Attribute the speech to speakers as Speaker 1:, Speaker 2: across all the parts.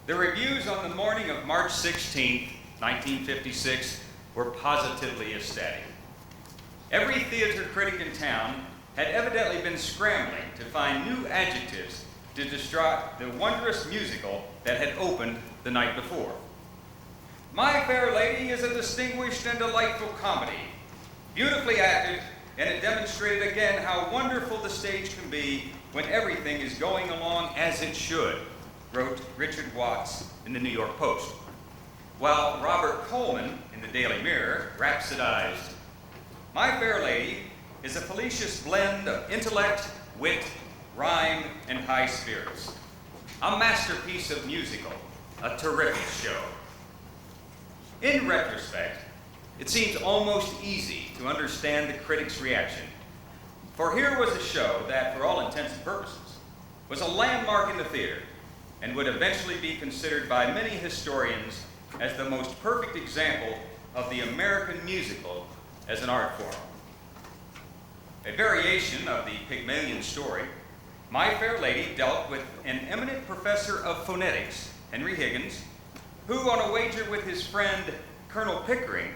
Speaker 1: The reviews on the morning of March 16, 1956, were positively ecstatic. Every theater critic in town had evidently been scrambling to find new adjectives to describe the wondrous musical that had opened the night before. My Fair Lady is a distinguished and delightful comedy, beautifully acted, and it demonstrated again how wonderful the stage can be when everything is going along as it should, wrote Richard Watts in the New York Post. While Robert Coleman in the Daily Mirror rhapsodized, My Fair Lady is a felicitous blend of intellect, wit, rhyme, and high spirits. A masterpiece of musical, a terrific show. In retrospect, it seems almost easy to understand the critics' reaction. For here was a show that, for all intents and purposes, was a landmark in the theater and would eventually be considered by many historians as the most perfect example of the American musical as an art form. A variation of the Pygmalion story, My Fair Lady dealt with an eminent professor of phonetics, Henry Higgins, who, on a wager with his friend Colonel Pickering,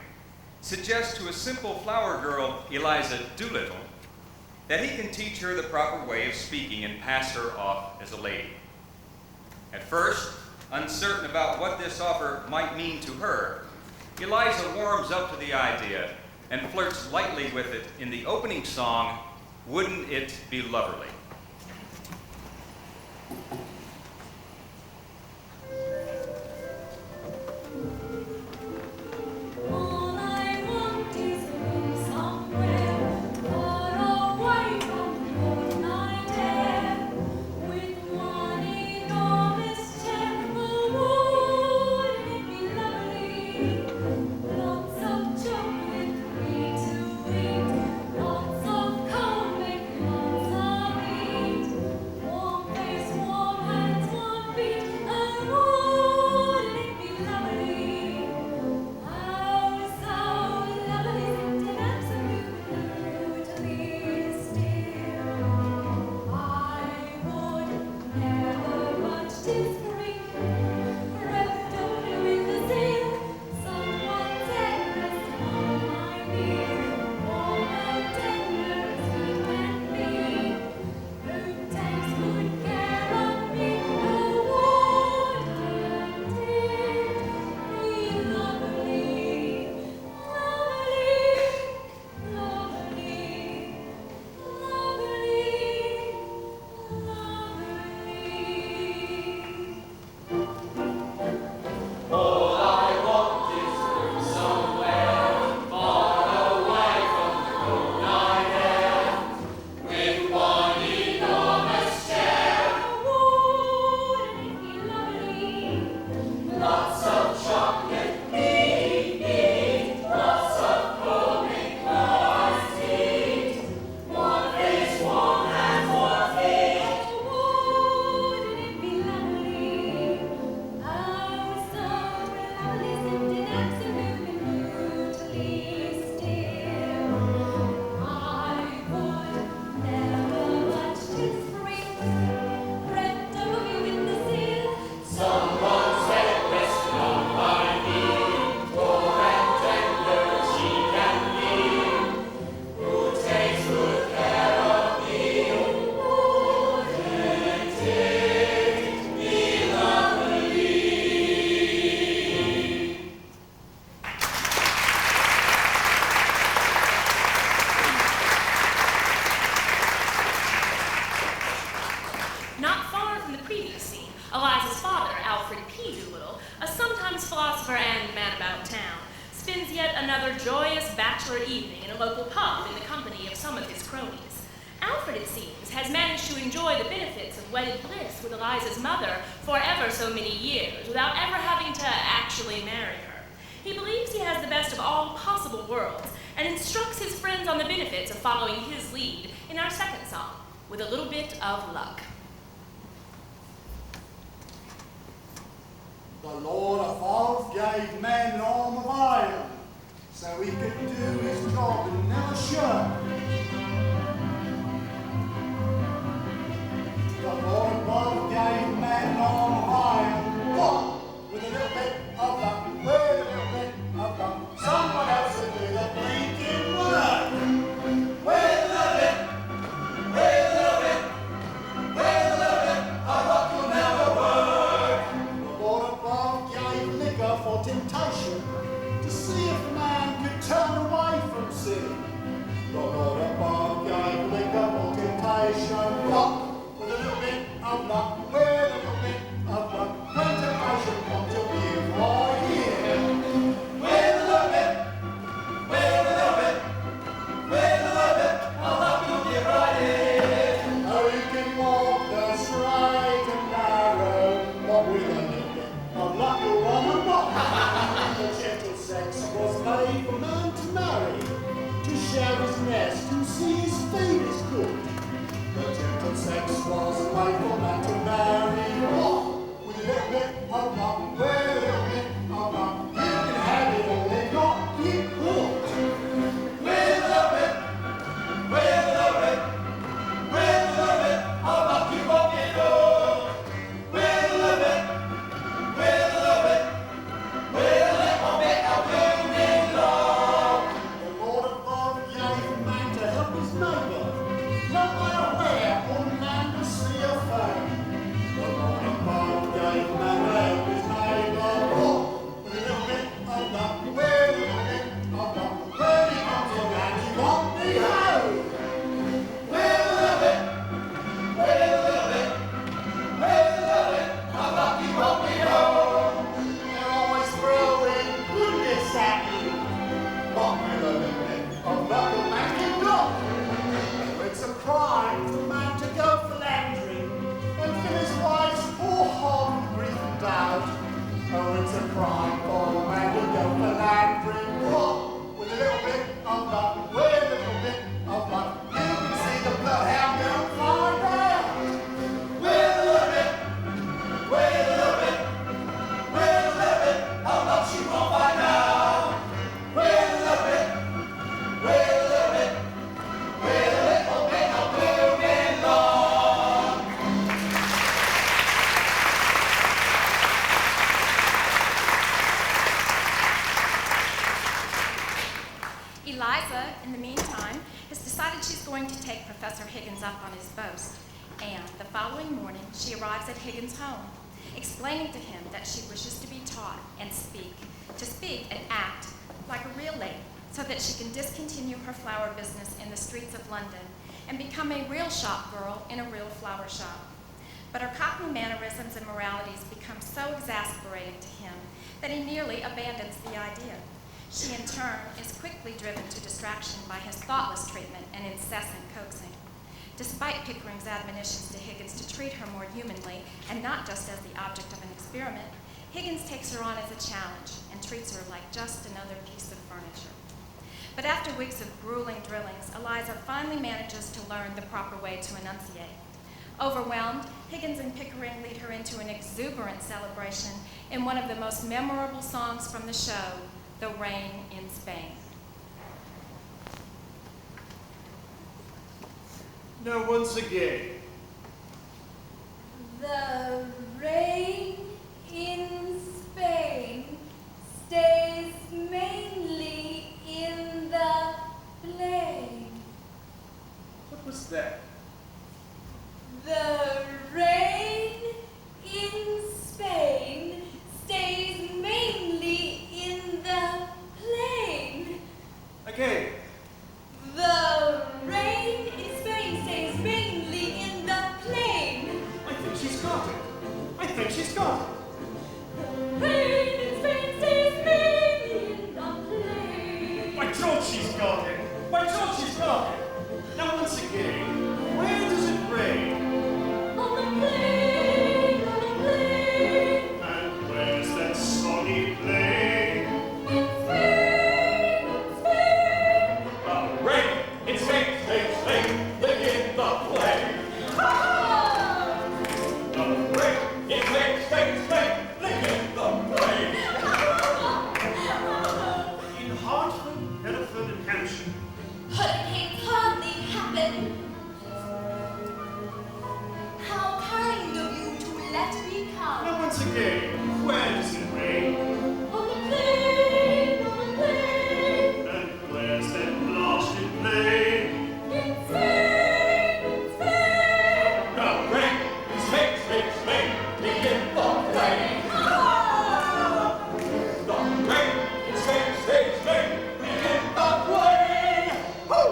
Speaker 1: suggests to a simple flower girl, Eliza Doolittle, that he can teach her the proper way of speaking and pass her off as a lady. At first, uncertain about what this offer might mean to her, Eliza warms up to the idea and flirts lightly with it in the opening song, Wouldn't It Be Loverly?
Speaker 2: The Lord above gave man an arm of iron. following morning, she arrives at Higgins' home, explaining to him that she wishes to be taught and to speak and act like a real lady, so that she can discontinue her flower business in the streets of London and become a real shop girl in a real flower shop. But her Cockney mannerisms and moralities become so exasperating to him that he nearly abandons the idea. She, in turn, is quickly driven to distraction by his thoughtless treatment and incessant coaxing. Despite Pickering's admonitions to Higgins to treat her more humanly and not just as the object of an experiment, Higgins takes her on as a challenge and treats her like just another piece of furniture. But after weeks of grueling drillings, Eliza finally manages to learn the proper way to enunciate. Overwhelmed, Higgins and Pickering lead her into an exuberant celebration in one of the most memorable songs from the show, The Rain in Spain.
Speaker 3: Now once again.
Speaker 4: The rain in Spain stays mainly in the plain.
Speaker 3: What was that?
Speaker 4: The rain in Spain stays mainly in the plain.
Speaker 3: Again.
Speaker 4: The rain in Spain stays mainly in the plain.
Speaker 3: I think she's got it. I think she's got it.
Speaker 4: The rain in Spain stays mainly in the plain.
Speaker 3: By George, she's got it. By George, she's got it. Now once again, where does it rain?
Speaker 4: On the plain, on the plain.
Speaker 3: And where's that sunny plain?
Speaker 4: In Spain, in Spain.
Speaker 3: The rain! It's Spain, Spain, Spain, live in the plain. The rain! It's Spain, Spain, Spain, live in the plain. In Hartford, Hereford, and Hampshire.
Speaker 4: Hurricanes hardly happen. How kind of you to let me come.
Speaker 3: Now once again, where does it rain?
Speaker 4: On the plain, on the plain.
Speaker 3: And where's that blasted plain?
Speaker 4: In Spain, in Spain.
Speaker 3: The rain! Spain, Spain, Spain, live in the plain. The rain! Spain, Spain, Spain, live in the plain. Woo!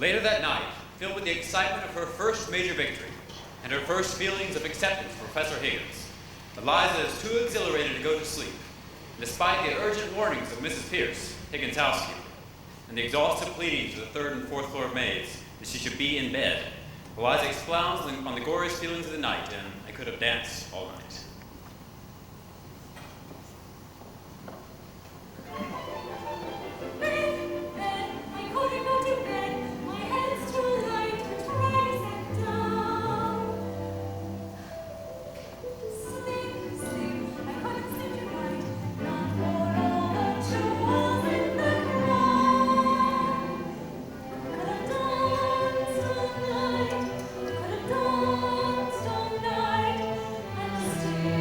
Speaker 1: Later that night, filled with the excitement of her first major victory and her first feelings of acceptance from Professor Higgins, Eliza is too exhilarated to go to sleep. Despite the urgent warnings of Mrs. Pierce, Higgins' housekeeper, and the exhaustive pleadings of the third and fourth floor maids that she should be in bed, Eliza expounds on the glorious feelings of the night and I could have danced all night.
Speaker 4: I couldn't go to bed. My head's too light to rise and down. Sleep, sleep. I couldn't sleep tonight. Not for all the jewels in the crown. Could have danced all night. Could have danced all night and still.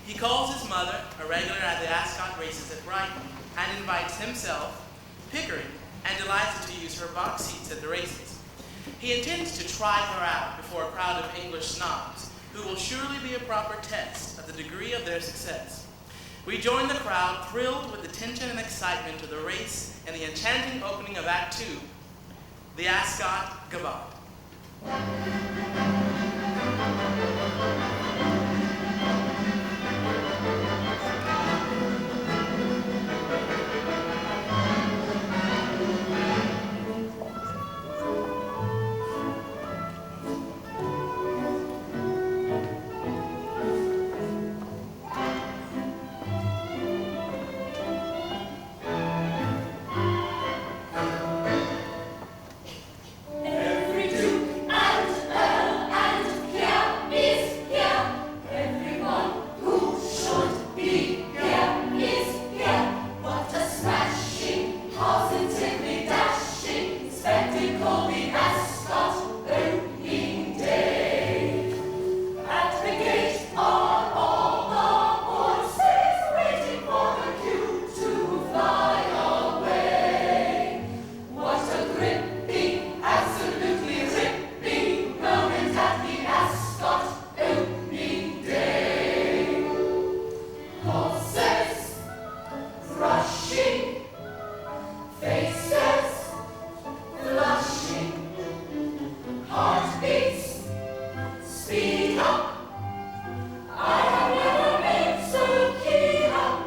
Speaker 5: He calls his mother, a regular at the Ascot races at Brighton, and invites himself, Pickering, and Eliza to use her box seats at the races. He intends to try her out before a crowd of English snobs, who will surely be a proper test of the degree of their success. We join the crowd, thrilled with the tension and excitement of the race and the enchanting opening of Act 2, the Ascot Gavotte.
Speaker 4: Every duke and earl and peer is here. Everyone who should be here is here. What a smashing, positively dashing spectacle the Ascot opening day. At the gate are all the horses waiting for the cue to fly away. What a gripping, absolutely ripping moment at the Ascot opening day. Horses rushing, faces flushing, heartbeats speed up. I have never been so keen up.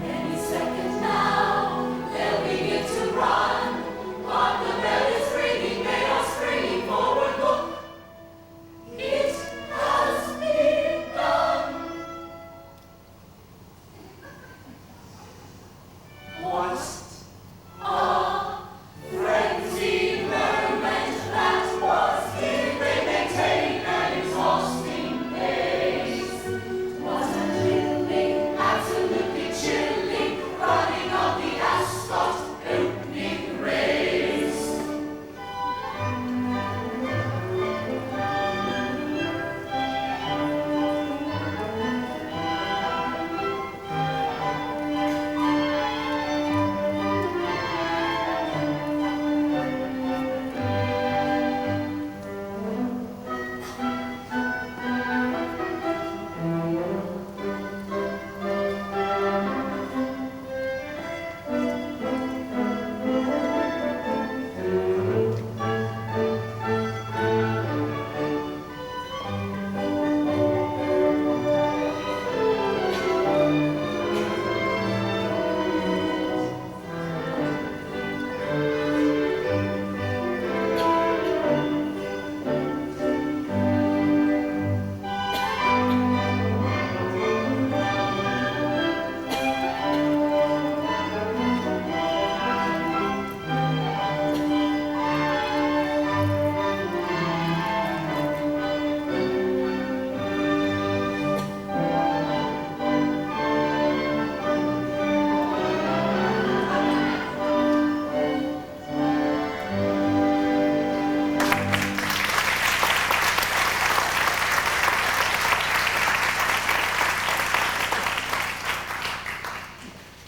Speaker 4: Any second now, they'll begin to run. But the bell is ringing, they are springing forward. Look, it has begun. What a frenzied moment that was! Did they maintain an exhausting pace? What a thrilling, absolutely chilling running of the Ascot opening race.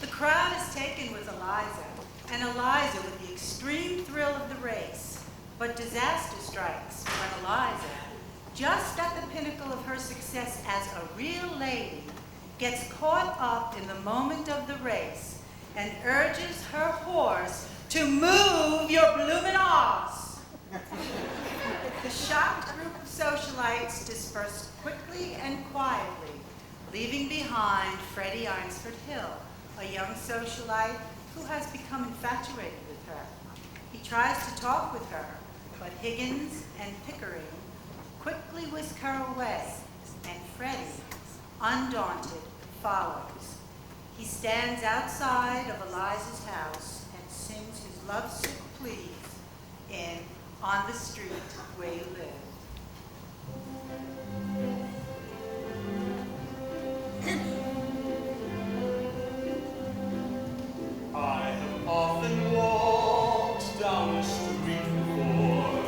Speaker 6: The crowd is taken with Eliza, and Eliza with the extreme thrill of the race. But disaster strikes when Eliza, just at the pinnacle of her success as a real lady, gets caught up in the moment of the race and urges her horse to move your bloomin' arse. The shocked group of socialites dispersed quickly and quietly, leaving behind Freddie Eynsford Hill, a young socialite who has become infatuated with her. He tries to talk with her, but Higgins and Pickering quickly whisk her away, and Freddie, undaunted, follows. He stands outside of Eliza's house and sings his lovesick pleas in On the Street Where You Live.
Speaker 3: I have often walked down the street before,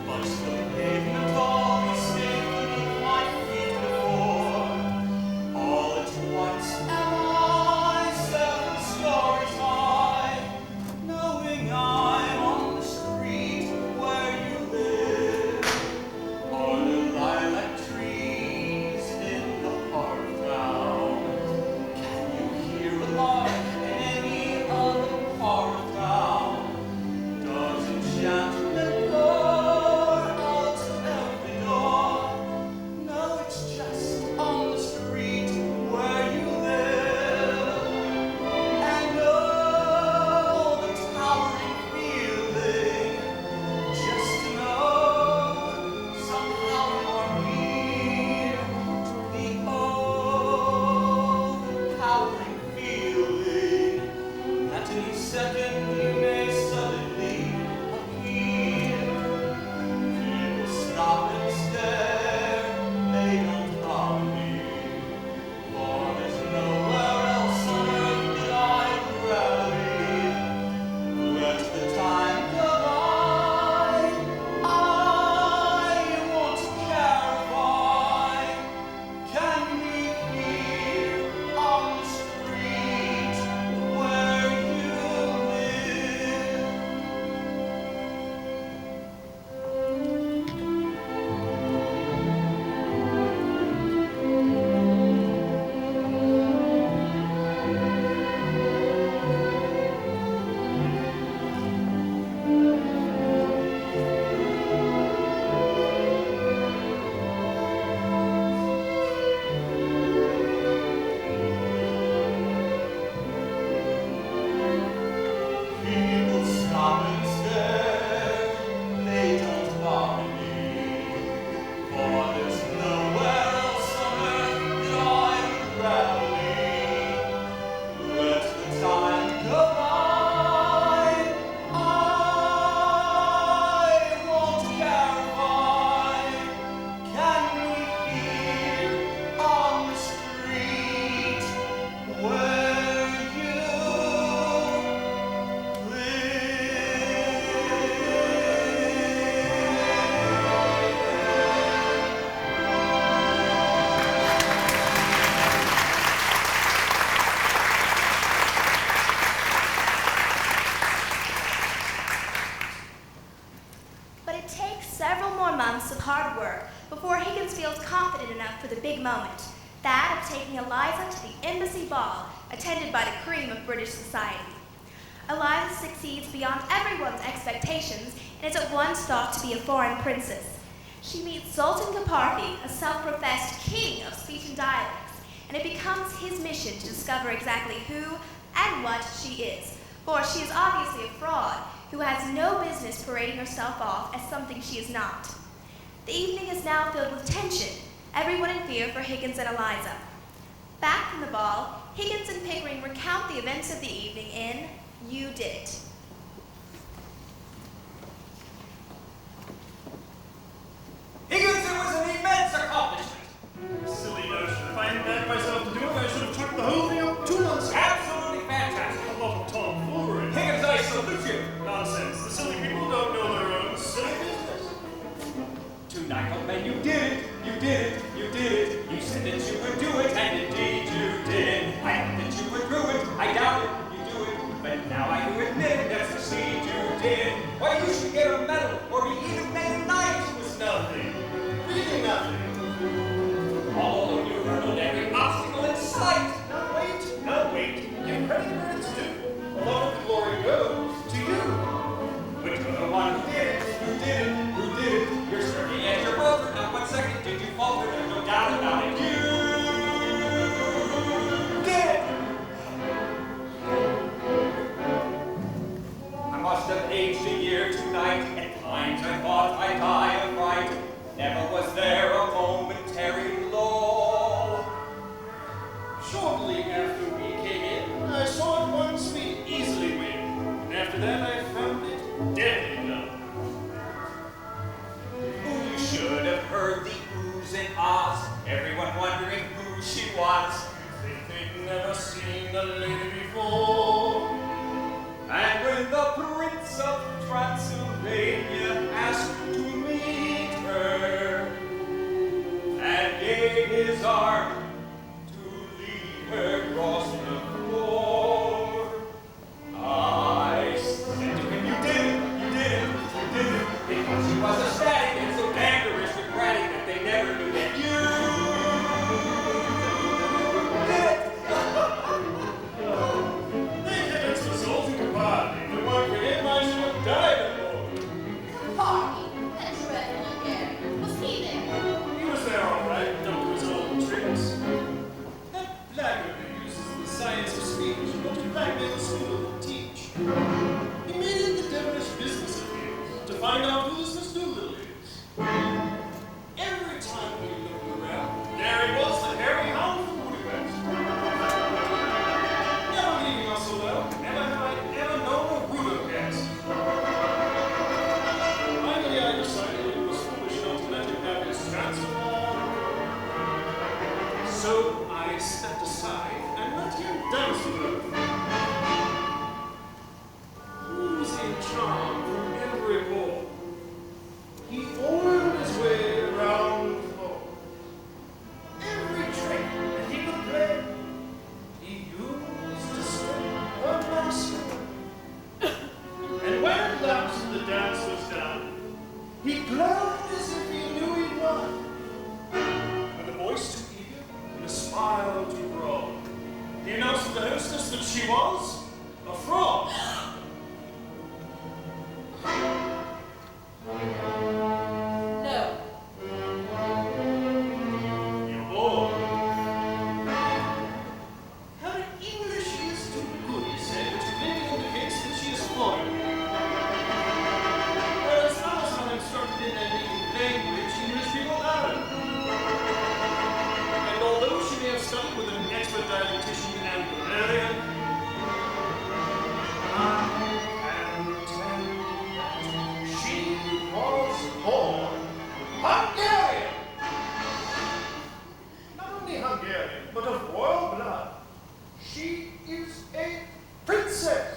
Speaker 3: but the pavement always stayed beneath my feet before.
Speaker 7: big moment, that of taking Eliza to the embassy ball, attended by the cream of British society. Eliza succeeds beyond everyone's expectations and is at once thought to be a foreign princess. She meets Sultan Kaparthi, a self-professed king of speech and dialects, and it becomes his mission to discover exactly who and what she is, for she is obviously a fraud who has no business parading herself off as something she is not. The evening is now filled with tension, everyone in fear for Higgins and Eliza. Back from the ball, Higgins and Pickering recount the events of the evening in You Did It.
Speaker 3: Higgins, it was an immense accomplishment. Silly notion. If I hadn't backed myself to do it, I should have chucked the whole thing up 2 months ago.
Speaker 1: Absolutely fantastic.
Speaker 3: A lot of tomfoolery.
Speaker 1: Higgins, I salute you.
Speaker 3: Nonsense. The silly people don't know their own silly business.
Speaker 1: Tonight, old man, you did it. You did it. You did it. You said that you would do it, and indeed you did. I hope that you would do it. I doubt it. You do it. But now I do admit that succeed you did. Why, you should get a medal or be even made a knight.
Speaker 3: It was nothing. Really nothing.
Speaker 1: Although you hurdled every obstacle in sight.
Speaker 3: Now wait. Give credit where it's due. A lot of the glory goes to you.
Speaker 1: But you're the one who did it. Who did it? Who did it? You're sturdy and you're bold. Not 1 second did you falter. There's no doubt about it. You did it. I must have aged a year tonight. At times I thought I'd die of fright. Never was there a momentary lull.
Speaker 3: Shortly after we came in, I saw it once we easily win. And after that, I found it deadly dull.
Speaker 1: Oh, you should have heard the oohs and ahs. Everyone wondering who she was.
Speaker 3: They'd never seen a lady before.
Speaker 1: And when the Prince of Transylvania asked to meet her and gave his arm to lead her across the floor, I said to him, you did it, you did it, you did it, because she was ecstatic and so damned aristocratic that they never knew that you did it.
Speaker 3: Thank heavens for Sultan Kaparthi. If it weren't for him, I should have died of boredom.
Speaker 4: Party, that dreadful Gary. Was he there?
Speaker 3: He was there all right, up to his old tricks. That blackguard who uses the science of speech, but to blackmail the school will teach. He made it the devilish business of his to find out who this Miss Doolittle is. Every time we looked around, there he was, the hairy hound from Budapest. Never leaving us alone, never have I ever known a ruler guest. Finally, I decided it was foolish not to let him have his transform. So I stepped aside and let him dance with her. Who's in charm from every pore? He oiled his way around the floor. Every trick that he could play, he used to swing her master. And when at last the dance was done, he glowed as if he knew he'd won. When the voice too eager and a smile too broad, he announced to the hostess that she was a fraud.
Speaker 4: No.
Speaker 3: Your boy. Her English is too good, he said, but you clearly indicates that she is foreign. Whereas others are instructed in their native language, English people aren't. And although she may have studied with an expert dialectician and grammarian, I can tell you that she was born Hungarian. Not only Hungarian, but of royal blood. She is a princess.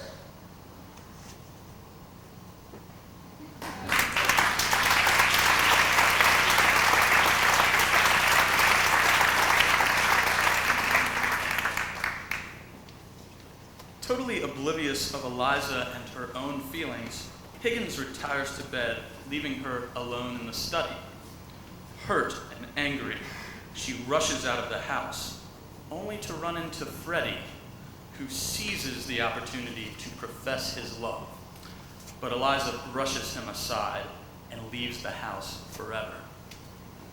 Speaker 8: Totally oblivious of Eliza and her own feelings, Higgins retires to bed, leaving her alone in the study. Hurt and angry, She rushes out of the house, only to run into Freddie, who seizes the opportunity to profess his love. But Eliza brushes him aside and leaves the house forever.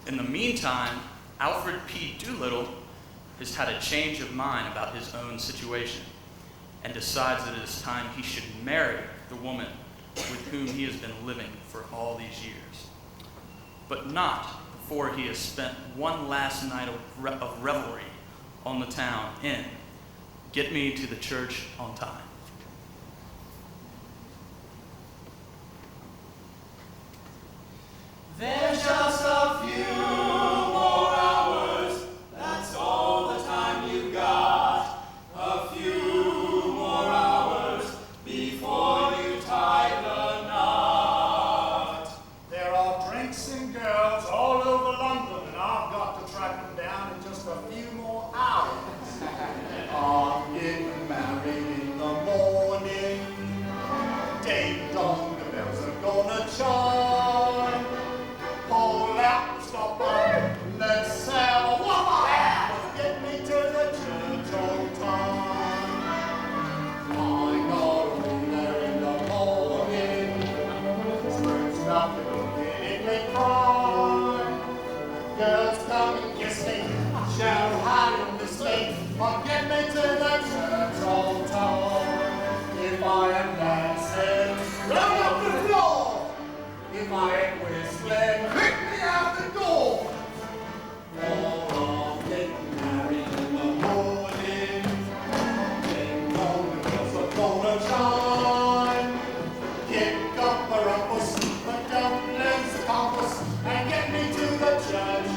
Speaker 8: In the meantime, Alfred P. Doolittle has had a change of mind about his own situation and decides that it is time he should marry the woman with whom he has been living for all these years. But not before he has spent one last night of revelry on the town inn. Get me to the church on time.
Speaker 3: There's just a few more hours, that's all the time you've got. A few more hours before you tie the knot. There are drinks and girls all over London, and I've got to track them down in just a few more hours. I'm getting married in the morning. Ding dong, the bells are gonna chime. Pull out the stopper, let's have a whopper. Get me to the church on time. I gotta be there in the morning. There's nothing getting me cry. Girls come and kiss me, shout high and miss me. But get me to the church on time. If I am dancing, run up the floor. If I ain't whistling, pick me out the door. Oh, I'm getting married in the morning. Ding dong, the bells are gonna chime. Kick up the rumpus, but don't lose the compass. And get me to the church,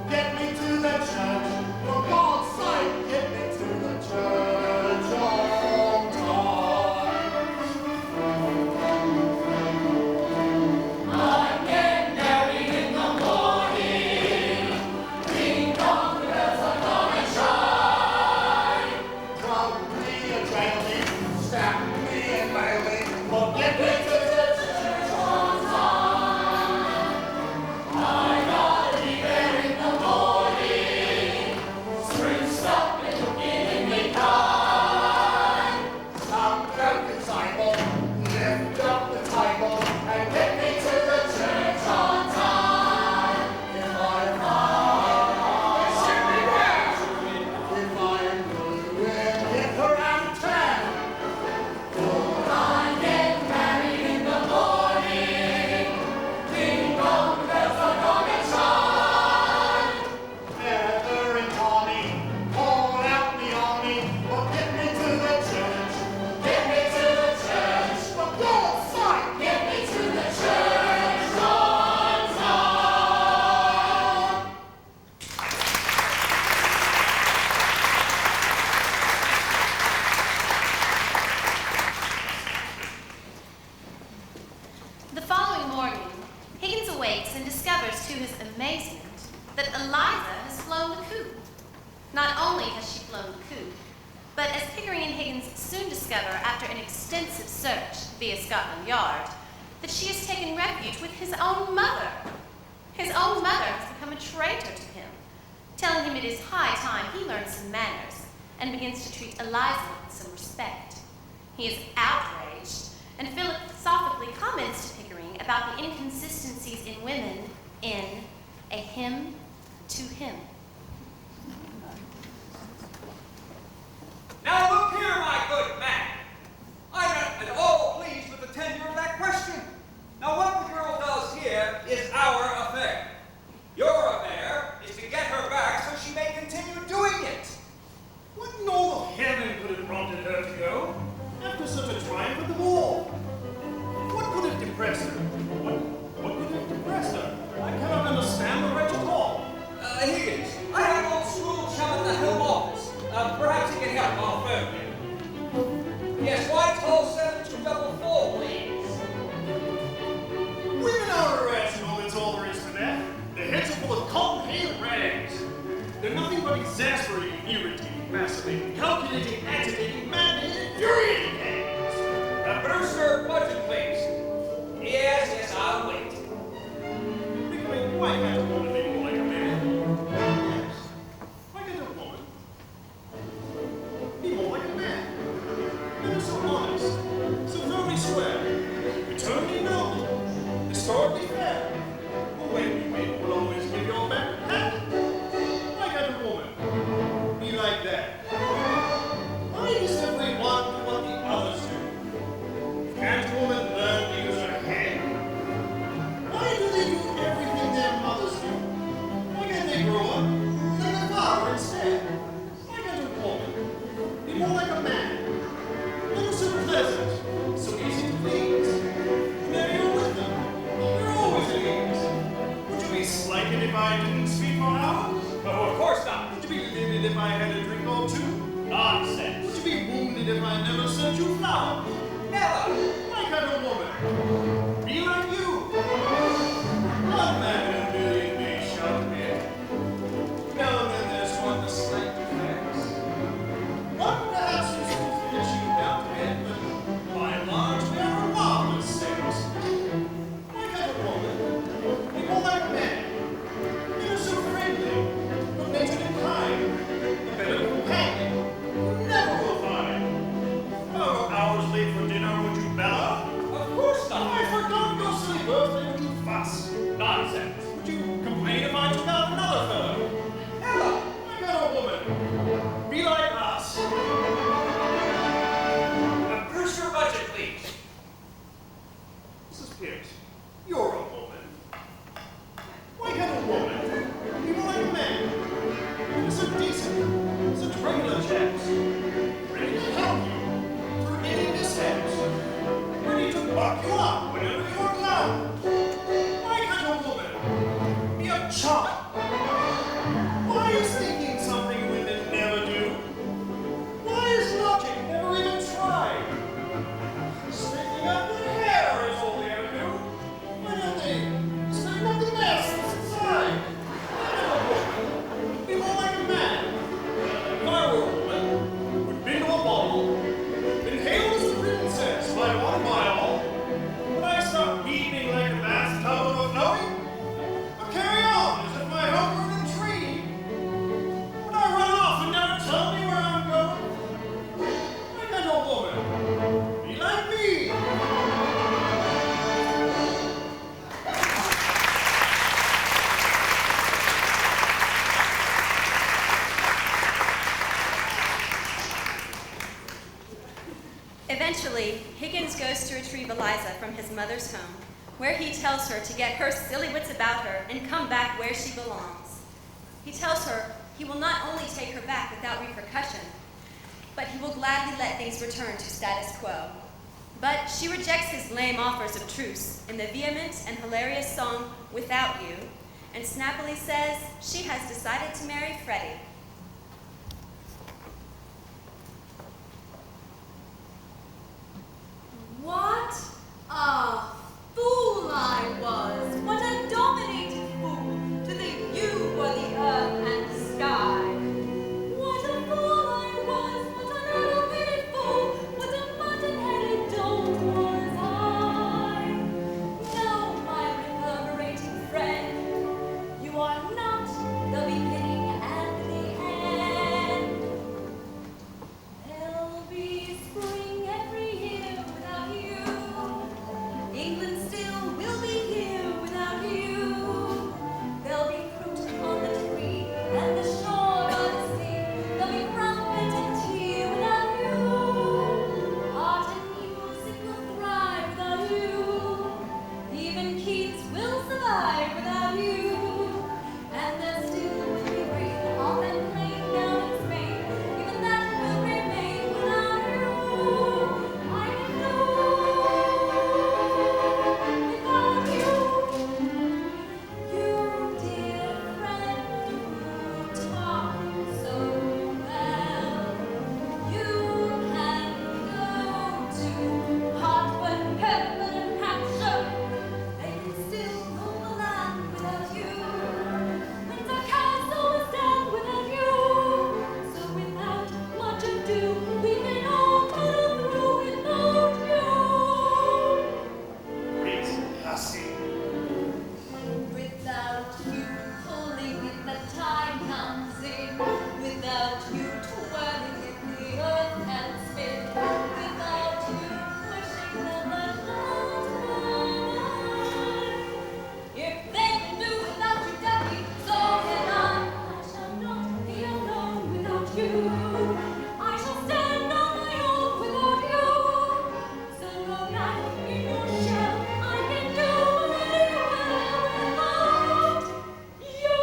Speaker 3: get me to the church. For God's sake, get me to the church on time.
Speaker 4: I'm getting married in the morning. Ding dong, the bells are gonna chime.
Speaker 3: Drug me and trail me, stab me and bail me, but get me to the church on time.
Speaker 4: I gotta be there in the morning. Spruced up and looking in me kind.
Speaker 3: Some broken table, lift up the table, and get me to the church on time. If I'm high, shoot me down. If I'm blue, get her out of town.
Speaker 4: I'm getting married in the morning. Ding dong, the bells are gonna chime.
Speaker 3: Heather and Connie, call out the army, but get me to the church.
Speaker 4: Get me to the church.
Speaker 3: For God's sake,
Speaker 4: Get me to the church on time.
Speaker 2: The following morning, Higgins awakes and discovers to his amazement that Eliza has flown the coop. Not only has she flown the coop, but as Pickering and Higgins soon discover after an extensive search via Scotland Yard, that she has taken refuge with his own mother. His own mother has become a traitor to him, telling him it is high time he learned some manners and begins to treat Eliza with some respect. He is outraged and philosophically comments to Pickering about the inconsistencies in women in A Hymn to Him.
Speaker 1: Now look here, my good man. I'm not at all pleased with the tenure of that question. Now what the girl does here is our affair. Your affair is to get her back so she may continue doing it.
Speaker 3: what in all of heaven could have prompted her to go after such a triumph at the ball? What could have depressed her? What could have depressed her? I cannot understand the wretch at all.
Speaker 1: Higgins, I have an old school chum at the home office. Perhaps he can help. I'll phone him. Yes, Whitehall 7244, please.
Speaker 3: Women are irrational, that's all there is to that. Their heads are full of cotton hay and rags. They're nothing but exasperating, irritating, fascinating, calculating, agitating, mad, and infuriating hags.
Speaker 1: Brewster, budget, please. Yes, I'll wait.
Speaker 3: Pickering, why can't a woman be more like a man? Yes. I had a drink or two?
Speaker 1: Nonsense.
Speaker 3: Would you be wounded if I never sent you flowers?
Speaker 1: Never.
Speaker 3: My kind of woman. Be like you. One man in a million may shout at. Now and then there's one the slight defects. One perhaps is finishing down to bed, but by and large we are a marvelous sex. My kind of woman. Be more like a man. Innocent, friendly, good-natured and kind. A better companion. Never will find. However hours late for dinner would you bellow?
Speaker 1: Of course
Speaker 3: I
Speaker 1: not.
Speaker 3: forgot your silly birthday, would you fuss?
Speaker 1: Nonsense.
Speaker 3: Would you complain if I took out another fellow?
Speaker 1: Ella.
Speaker 3: I got a woman. Be like us.
Speaker 1: Where's your budget, please?
Speaker 3: Mrs. Pierce, you're a woman. Why can't a woman be more like a man? You're so decent, such regular chaps. Ready to help you through any mishaps. Ready to buck you up whenever you're down. Why can't a woman be a chump? Why is thinking something women never do? Why is logic never even tried? Straightening up their hair is all they ever do. Why don't they straighten up the mess that's inside? Be more like a man. If I were a woman, would bend to a ball, been hailed as a princess by one and by all. Would I stop weeping like a bathtub overflowing? Or carry on as if my hope were in a tree? Would I run off and never tell me where I'm going? Why can't a woman be like me?
Speaker 9: Eventually, Higgins goes to retrieve Eliza from his mother's home, where he tells her to get her silly wits about her and come back where she belongs. He tells her he will not only take her back without repercussion, but he will gladly let things return to status quo. But she rejects his lame offers of truce in the vehement and hilarious song Without You, and snappily says she has decided to marry Freddie.
Speaker 4: What a fool I was! What a dominated fool to think you were the earth and the sky! What a fool I was! What an earth-headed fool! What a mutton-headed dolt was I! Now, my reverberating friend, you are not the beginning and the end. There'll be spring every year without you. England still will be here without you. There'll be fruit on the tree and the shore of the sea. There'll be crumpet and tea without you. Art and music will thrive without you. Even Keats will survive without you. And there still will be rain off and plain down in Spain. Even that will remain without you. I know without you. You, dear friend, who talk so well. You can go to Hartford, Hereford, and Hampshire. They can still rule the land without you. Windsor Castle will stand without you. So without much ado, we can all pull through without you.
Speaker 3: Great hussy.
Speaker 4: Without you pulling in the time comes in. Without you twirling in the earth and spin. Without you wishing that the clouds were mine. If they can do without you, Ducky, so can I. I shall not be alone without you. I shall stand on my own without you. So go back in your shell. I can do very well without you.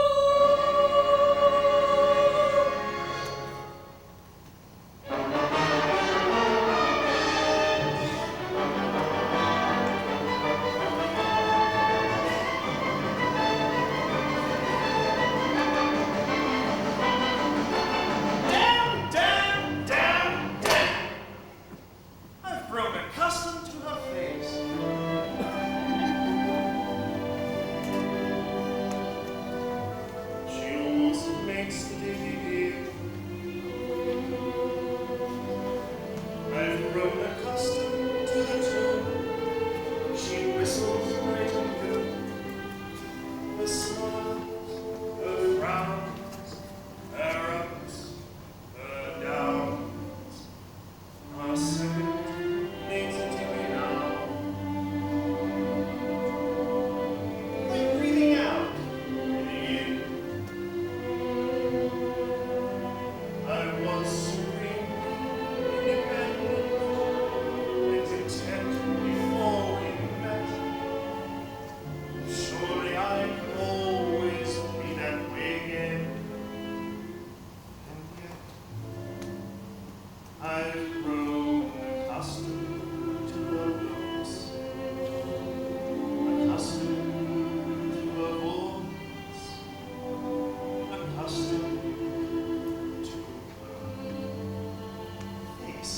Speaker 3: I've grown accustomed to her looks, accustomed to her voice, accustomed to her face.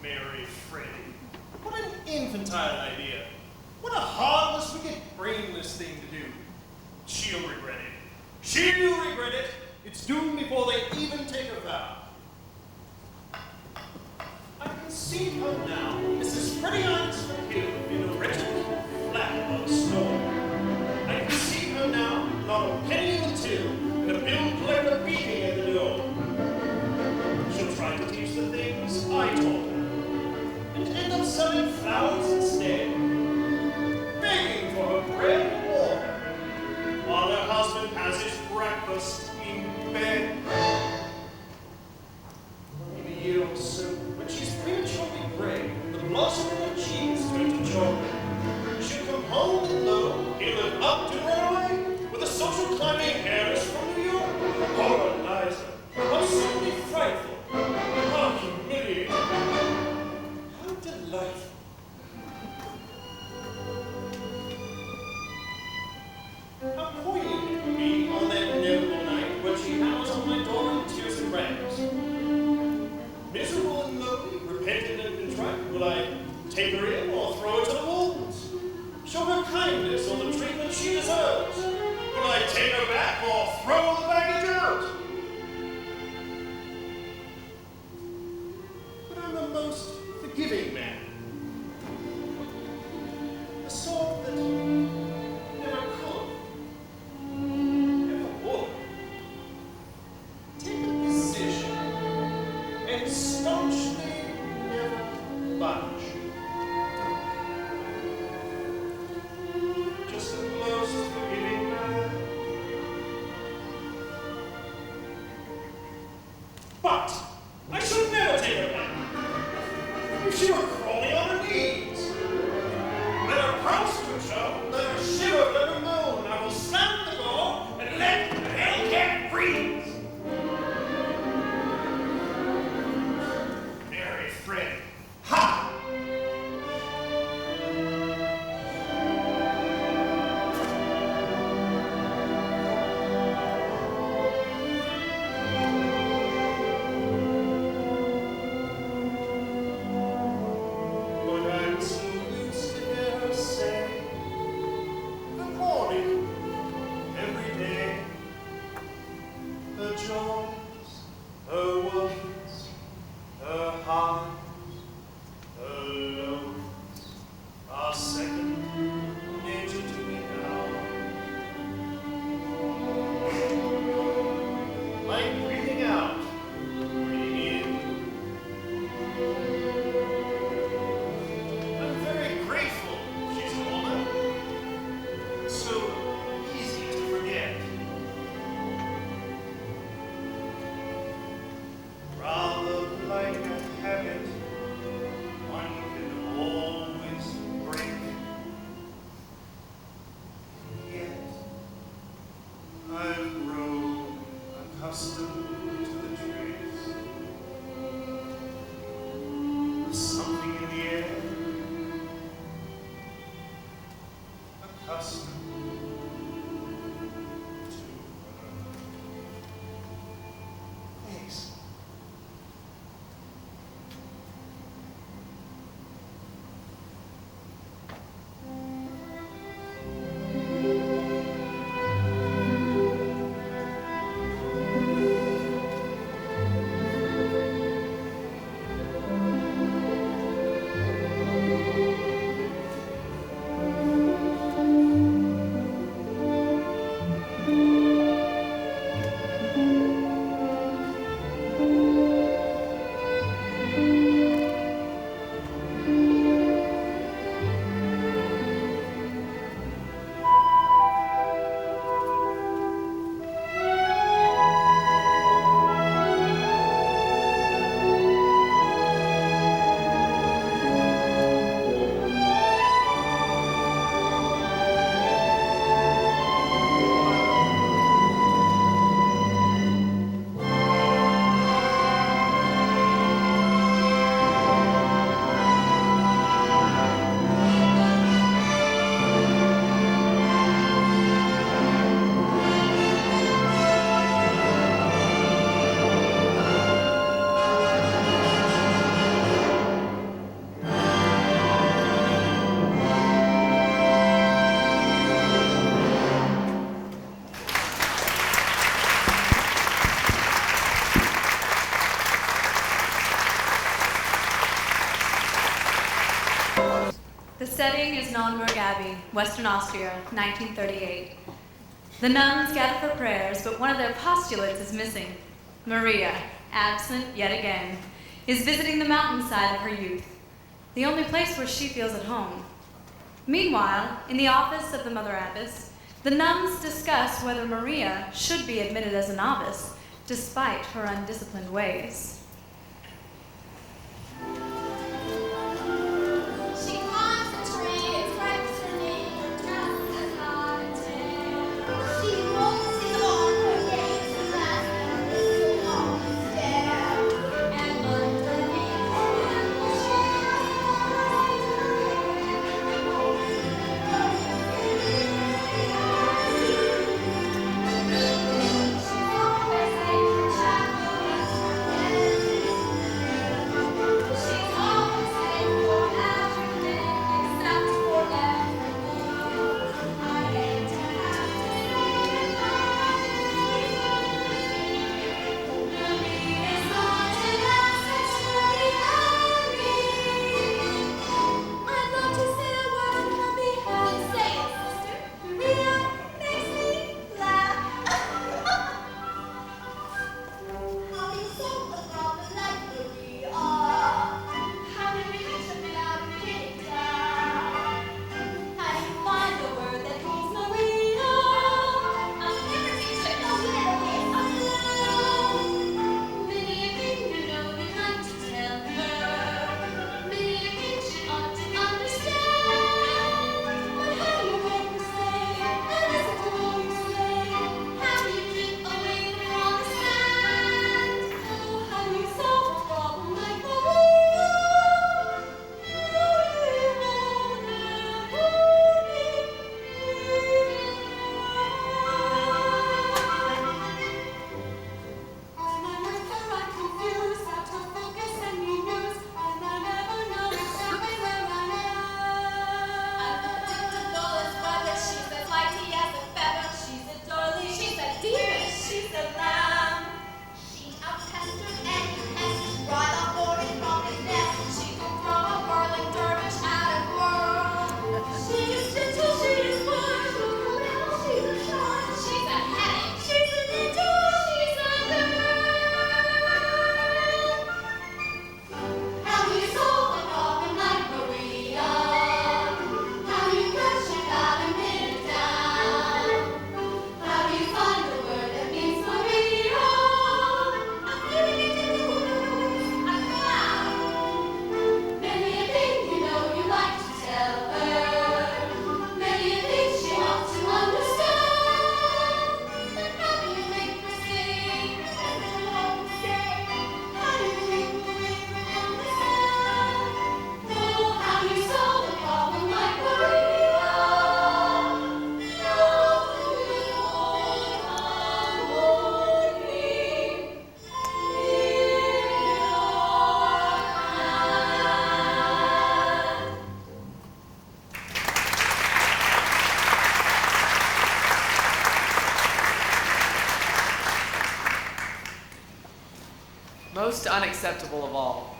Speaker 3: Mary Freddie. What an infantile idea. What a heartless, wicked, brainless thing to do. She'll regret it. She'll regret it. It's doomed before they even take a vow. I can see her now, Mrs. Freddie Oxford Hill, in a wretched little flat above the snow. I can see her now, not a penny in the till, and a bill collector beating at the door. She'll try to teach the things I taught her, and end up selling flowers instead, begging for her bread and water, while her husband has his breakfast in bed. In a year or so, when she's prematurely gray, the blossom of her cheeks turn to chocolate, she'll come home to Lowe, he'll live up to Broadway, with a social climbing heiress from New York. Oh, Eliza, how simply frightful, how humiliating, how delightful. How poignant it would be on that inevitable night when she hammers on my door in tears and rags. Miserable and lonely, repentant and contrite, will I take her in or throw her to the wolves? Show her kindness or the treatment she deserves? Will I take her back or throw the baggage out? But I'm the most forgiving man. The sort that never could, never would. Take a position and staunchly never budge. Just the most forgiving man.
Speaker 10: The setting is Nonnenberg Abbey, Western Austria, 1938. The nuns gather for prayers, but one of their postulates is missing. Maria, absent yet again, is visiting the mountainside of her youth, the only place where she feels at home. Meanwhile, in the office of the Mother Abbess, the nuns discuss whether Maria should be admitted as a novice, despite her undisciplined ways.
Speaker 4: She climbs the tree and scrapes her knee, just as hard as she rolls it on her gaze and laughs and a long stare. And underneath her
Speaker 11: Most unacceptable of all,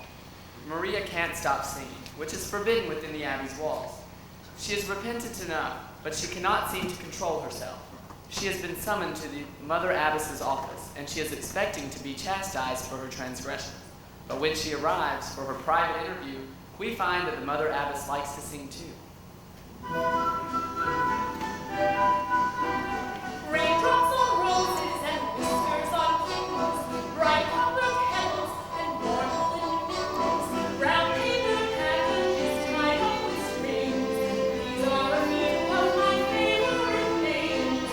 Speaker 11: Maria can't stop singing, which is forbidden within the Abbey's walls. She is repentant enough, but she cannot seem to control herself. She has been summoned to the Mother Abbess's office, and she is expecting to be chastised for her transgression. But when she arrives for her private interview, we find that the Mother Abbess likes to sing too.
Speaker 4: Raindrops on roses and whiskers on kittens, bright colored petals and warm woolen mittens, brown paper packages tied up with strings. These are a few of my favorite things.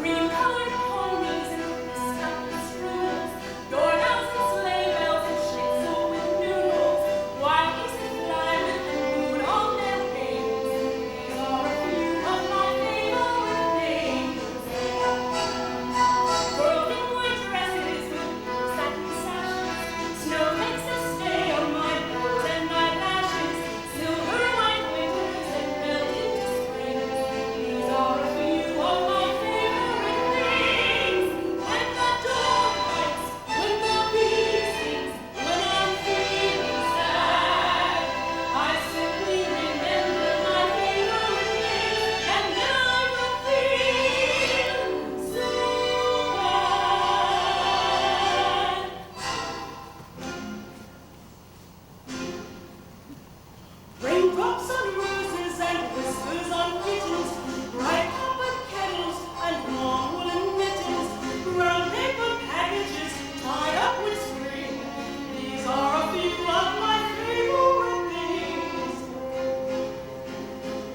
Speaker 4: Cream-colored ponies and stuffed strudels, doorbells and sleigh bells and schnitzel with noodles, wild geese that fly with the moon on their wings. These are a few
Speaker 12: Mothers on kittens, bright copper kettles, and long woolen mittens, brown paper packages tied up with string. These are a few of my favorite things.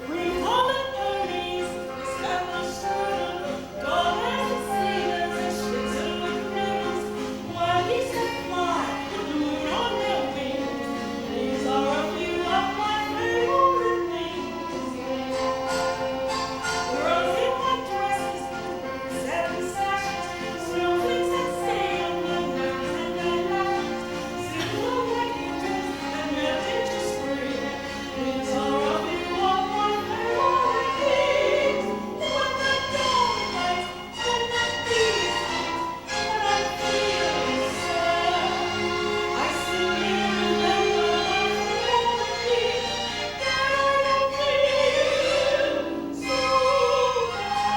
Speaker 12: Cream-colored ponies, established turtle, dog-hairs and sailors, and schnitzel with cradles, while geese that fly, the moon on their wings. These are a few of my favorite things. Girls in white dresses, satin sashes, snowflakes that stay on their noses and their lashes, simple white winters that melt into spring. These are a few of my favorite things. When the dawn lights, when the bees sing, when I'm feeling sad, I simply remember my favorite things. Then I don't feel so bad.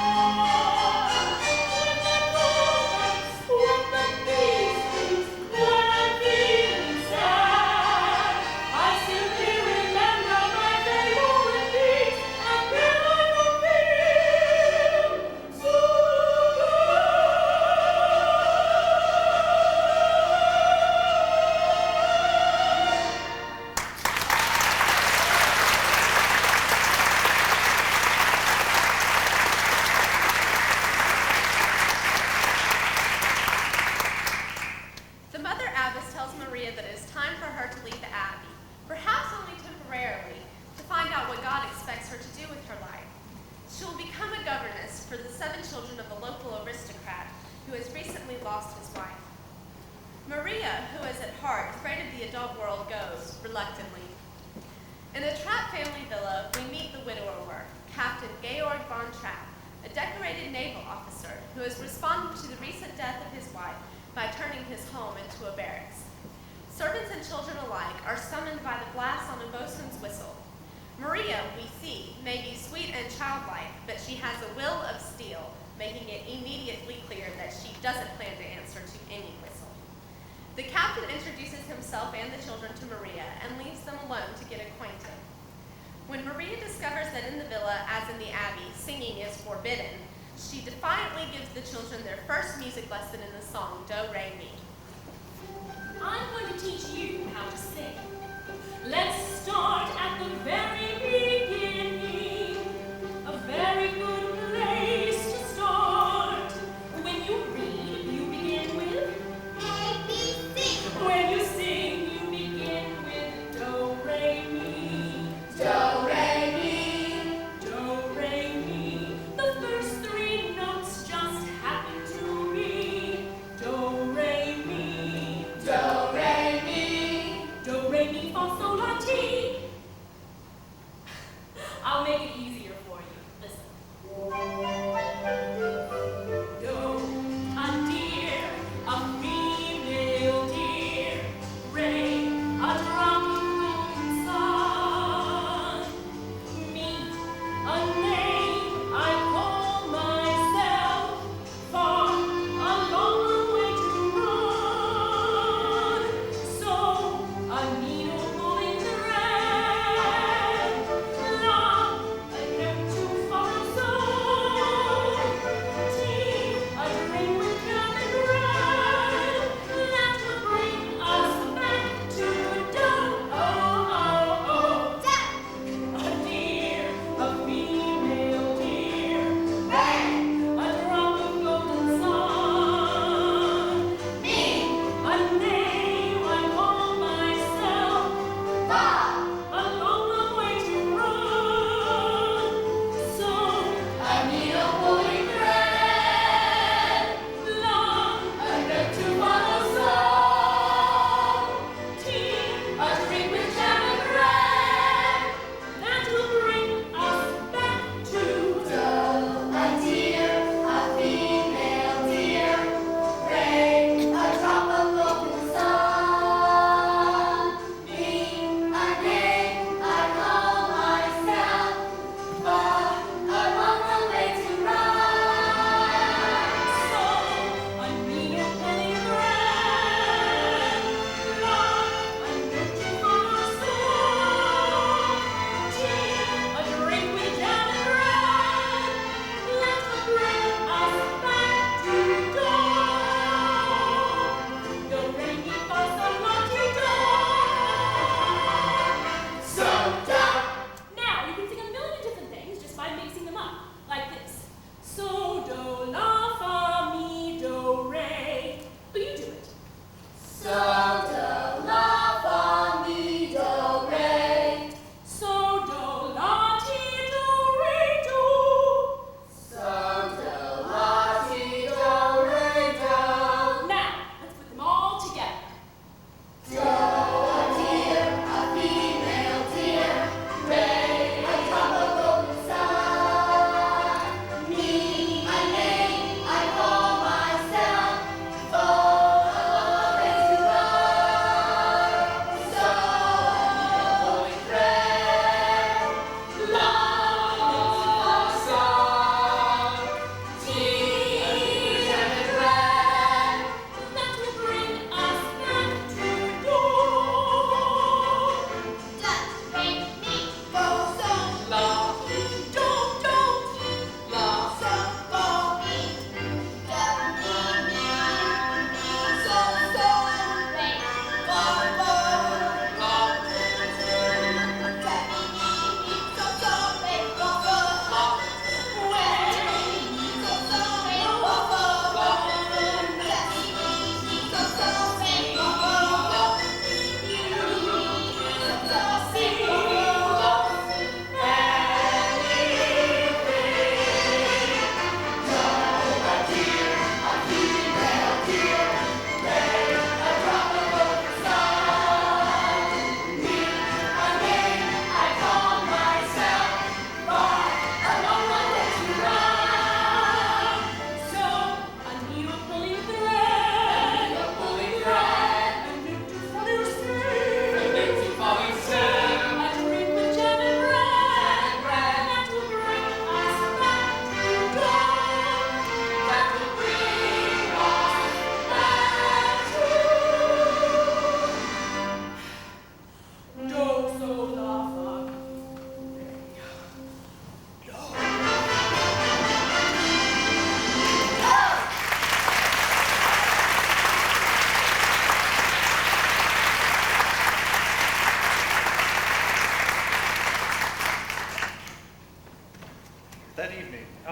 Speaker 12: When the bees sing, when I'm feeling sad, I simply remember my favorite things, and then I don't feel so bad.
Speaker 13: The mother abbess tells Maria that it is time for her to leave the abbey, perhaps only temporarily, to find out what God expects her to do with her life. She will become a governess for the 7 children of a local aristocrat who has recently lost his wife. Maria, who is at heart afraid of the adult world, goes reluctantly. In the Trapp family villa, we meet the widower, Captain Georg von Trapp, a decorated naval officer who has responded to the recent death of his wife by turning his home into a barracks. Servants and children alike are summoned by the blast on a bosun's whistle. Maria, we see, may be sweet and childlike, but she has a will of steel, making it immediately clear that she doesn't plan to answer to any whistle. The captain introduces himself and the children to Maria and leaves them alone to get acquainted. When Maria discovers that in the villa, as in the abbey, singing is forbidden, she defiantly gives the children their first music lesson in the song Do Re Mi.
Speaker 4: I'm going to teach you how to sing. Let's start at the very beginning. A very good place to start. When you read, you begin with ABC. When you sing, you begin with Do, Re, Mi. Do, Re, Mi. Do, Re, Mi. The first 3 notes just happen to be Do, Re, Mi. Do, Re, Mi. Do, Re, Mi, Fa, Sol, La, Ti.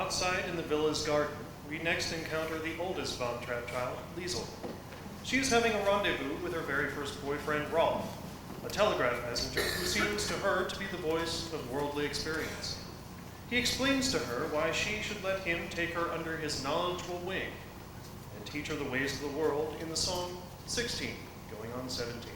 Speaker 14: Outside in the villa's garden, we next encounter the oldest Von Trapp child, Liesel. She is having a rendezvous with her very first boyfriend, Rolf, a telegraph messenger who seems to her to be the voice of worldly experience. He explains to her why she should let him take her under his knowledgeable wing and teach her the ways of the world in the song 16, going on 17.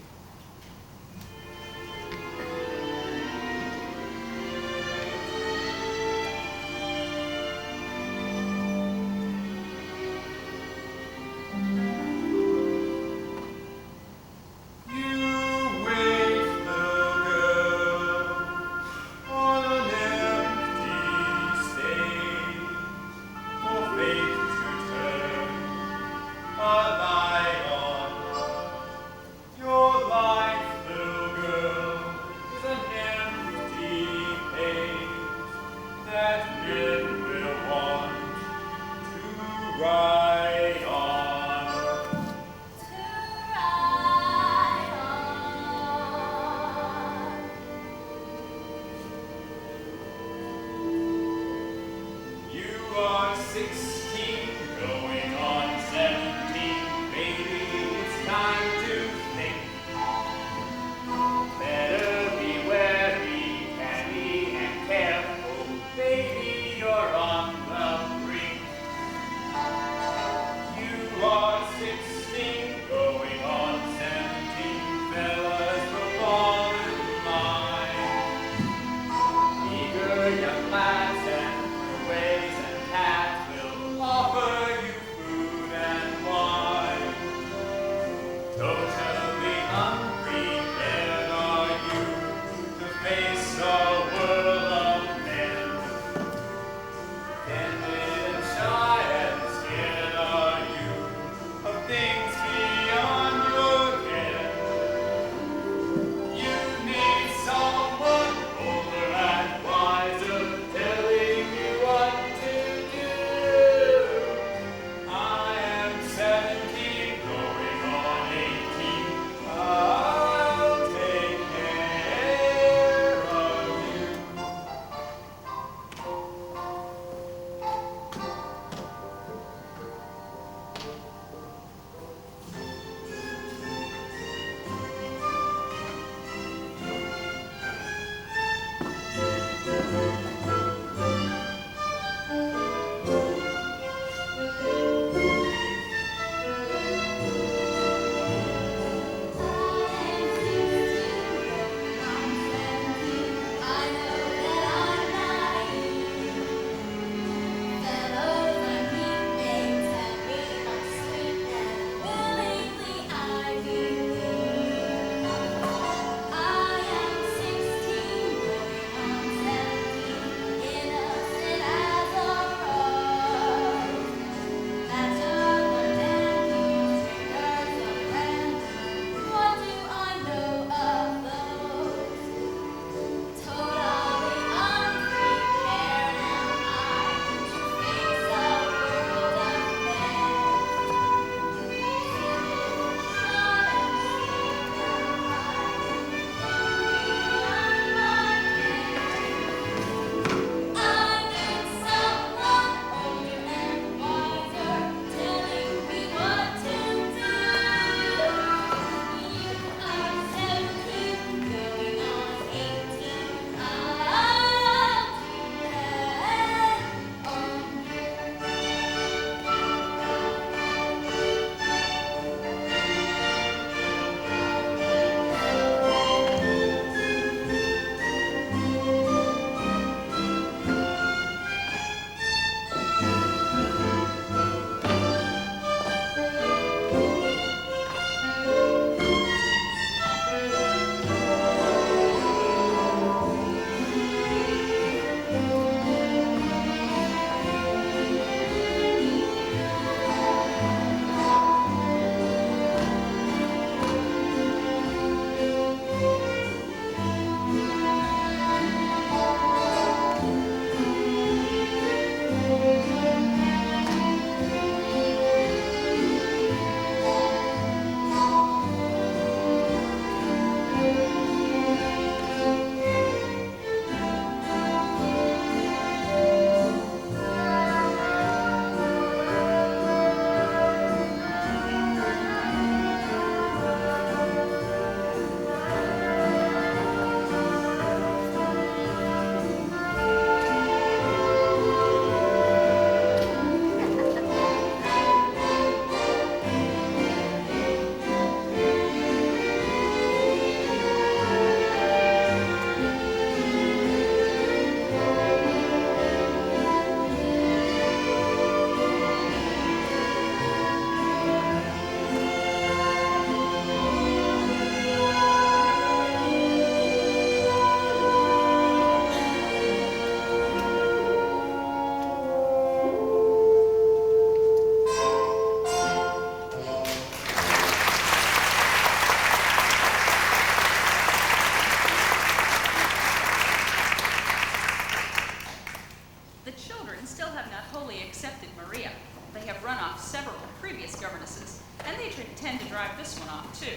Speaker 15: intend to drive this one off too.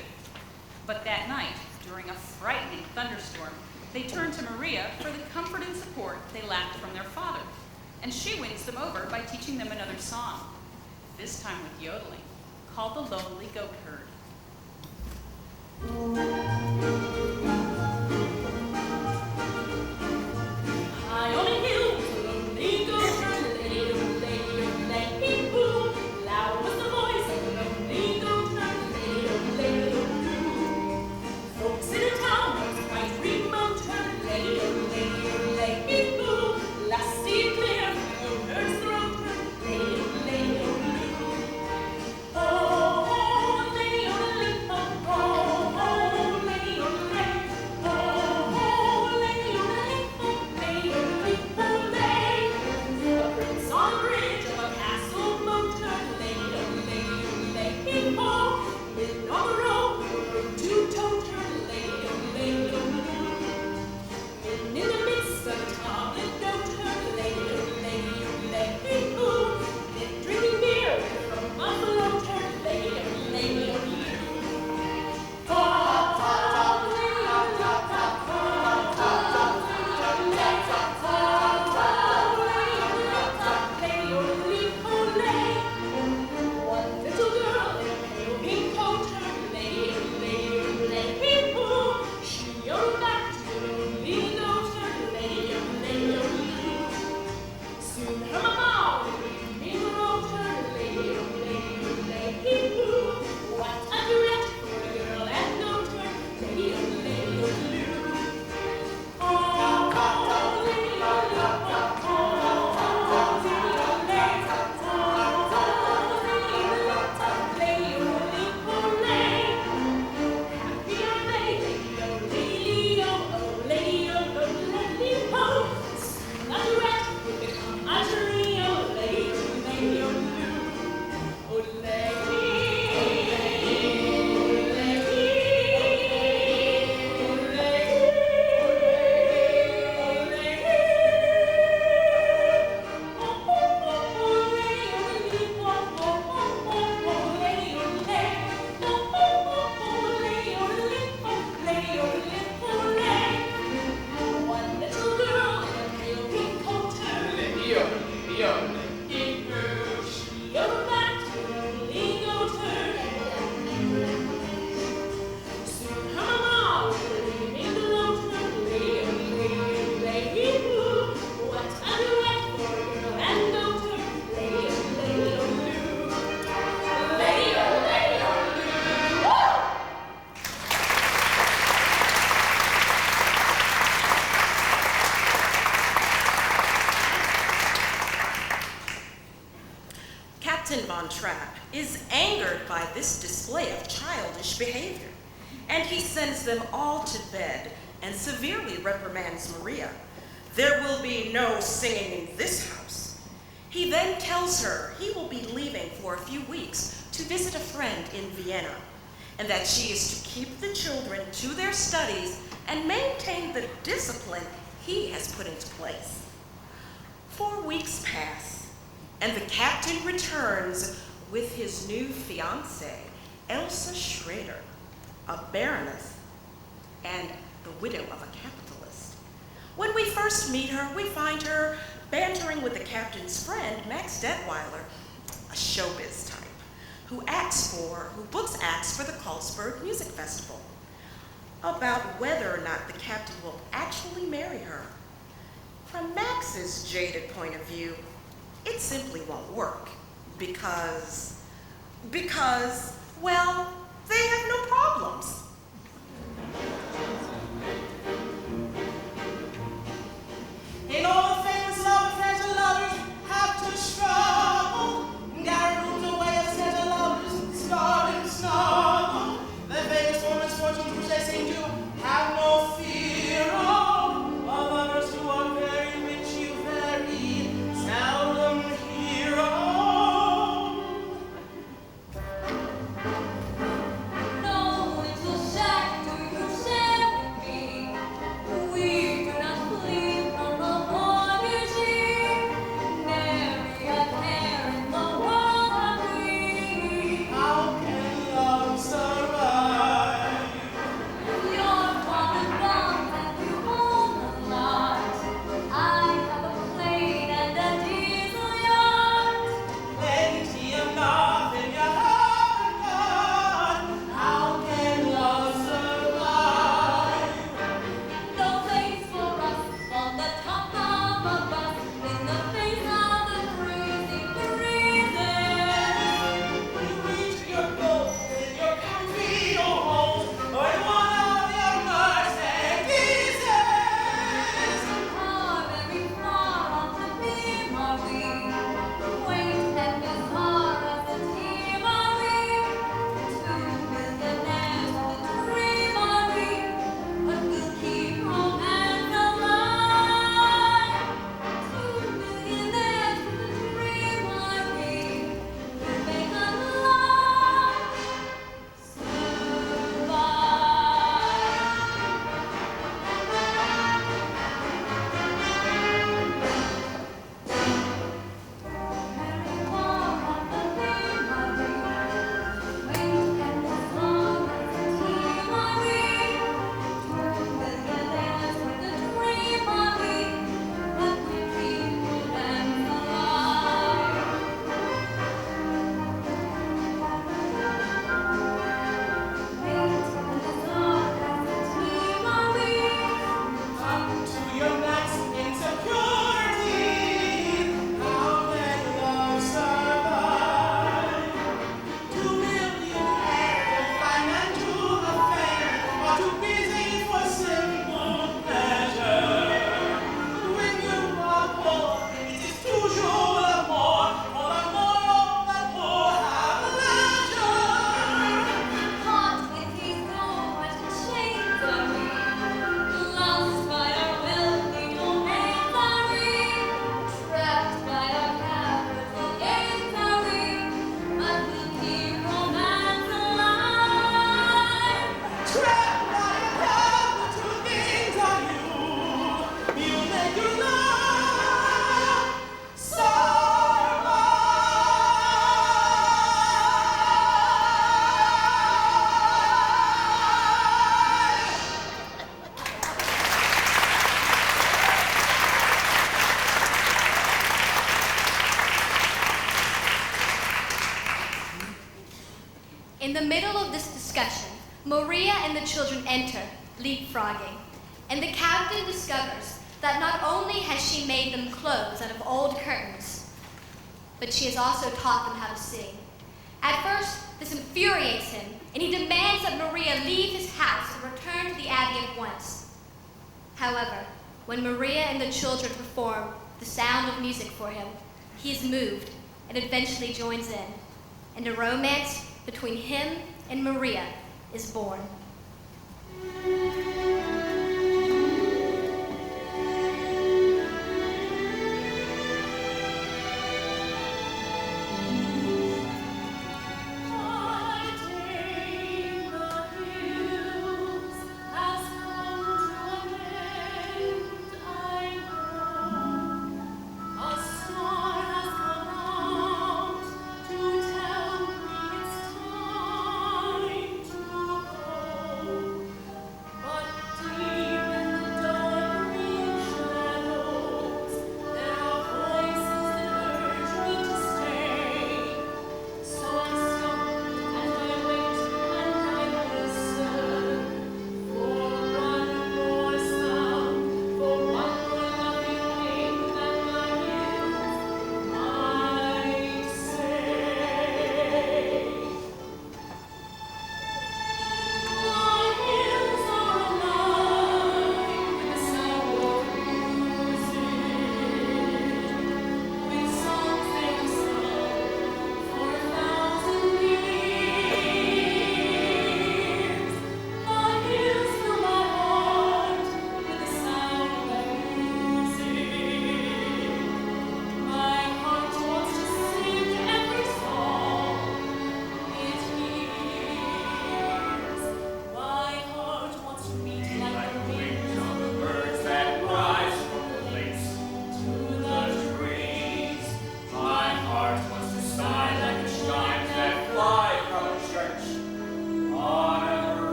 Speaker 15: But that night, during a frightening thunderstorm, they turn to Maria for the comfort and support they lacked from their father. And she wins them over by teaching them another song, this time with yodeling, called The Lonely Goat Herd.
Speaker 4: High on a hill was a lonely goat herd, lay-o-lay-o-lay-hee-hoo. Loud was the voice of the lonely goat herd, lay-o-lay-o-loo. Folks in a town was quite remote, herd, lay-o-lay-o-lay-hee-hoo. Lusty and clear from the goat herd's throat, herd, lay-o-lay-o-loo. Oh, lay-o-lay-o-lay, oh, lay-o-lay, oh, lay-o-lay, lay-o-lay-o-lay. A prince on the bridge of a castle moat, herd, lay-o-lay-o-lay-hee-ho. Men on the road were two-toed, herd, lay-o-lay-o-loo. Men in the midst of a tawny goat herd, lay-o-lay-o-lay-hee-hoo. Men drinking beer from buffalo herd, lay-o-lay-o-loo. One little girl in a pale pink coat, herd, lay-o-lay-o-lay-hee-hoo. She yodeled back to the lonely goat herd, lay-o-lay-o-loo. Soon her mamma with a evening robe, herd, lay-o-lay-o-lay-hee-hoo. What a duet for a girl and goat herd, lay-o-lay-o-loo. Oh, happy are they, lay-o-lay-o-lay-o-lay-o-lay-o. Soon a duet will become a trio, lay-o-lay-o-loo. Oh, one little girl in a pale pink coat, herd, she yodeled back to the lonely goat herd. Soon her mamma with a evening goat herd, lay-o-lay-o-lay-hee-hoo. What a duet for a girl and goat herd, lay-o-lay-o-loo. Lay-o-lay-o-loo.
Speaker 16: Captain Von Trapp is angered by this display of childish behavior, and he sends them all to bed and severely reprimands Maria. There will be no singing in this house. He then tells her he will be leaving for a few weeks to visit a friend in Vienna, and that she is to keep the children to their studies and maintain the discipline he has put into place. 4 weeks pass, and the captain returns with his new fiancée, Elsa Schrader, a baroness and the widow of a capitalist. When we first meet her, we find her bantering with the captain's friend, Max Detweiler, a showbiz type, who books acts for the Carlsberg Music Festival, about whether or not the captain will actually marry her. From Max's jaded point of view, it simply won't work because, well, they have no problems.
Speaker 12: In all things, love affairs and lovers have to struggle. Gary rules the way of set of lovers, starting snuggle. The famous for misfortunes which they seem to have no fear of. Lovers who are very rich, you very seldom hear of.
Speaker 4: No, it will
Speaker 7: middle of this discussion, Maria and the children enter, leapfrogging, and the captain discovers that not only has she made them clothes out of old curtains, but she has also taught them how to sing. At first, this infuriates him, and he demands that Maria leave his house and return to the abbey at once. However, when Maria and the children perform the sound of music for him, he is moved and eventually joins in, and a romance between him and Maria is born.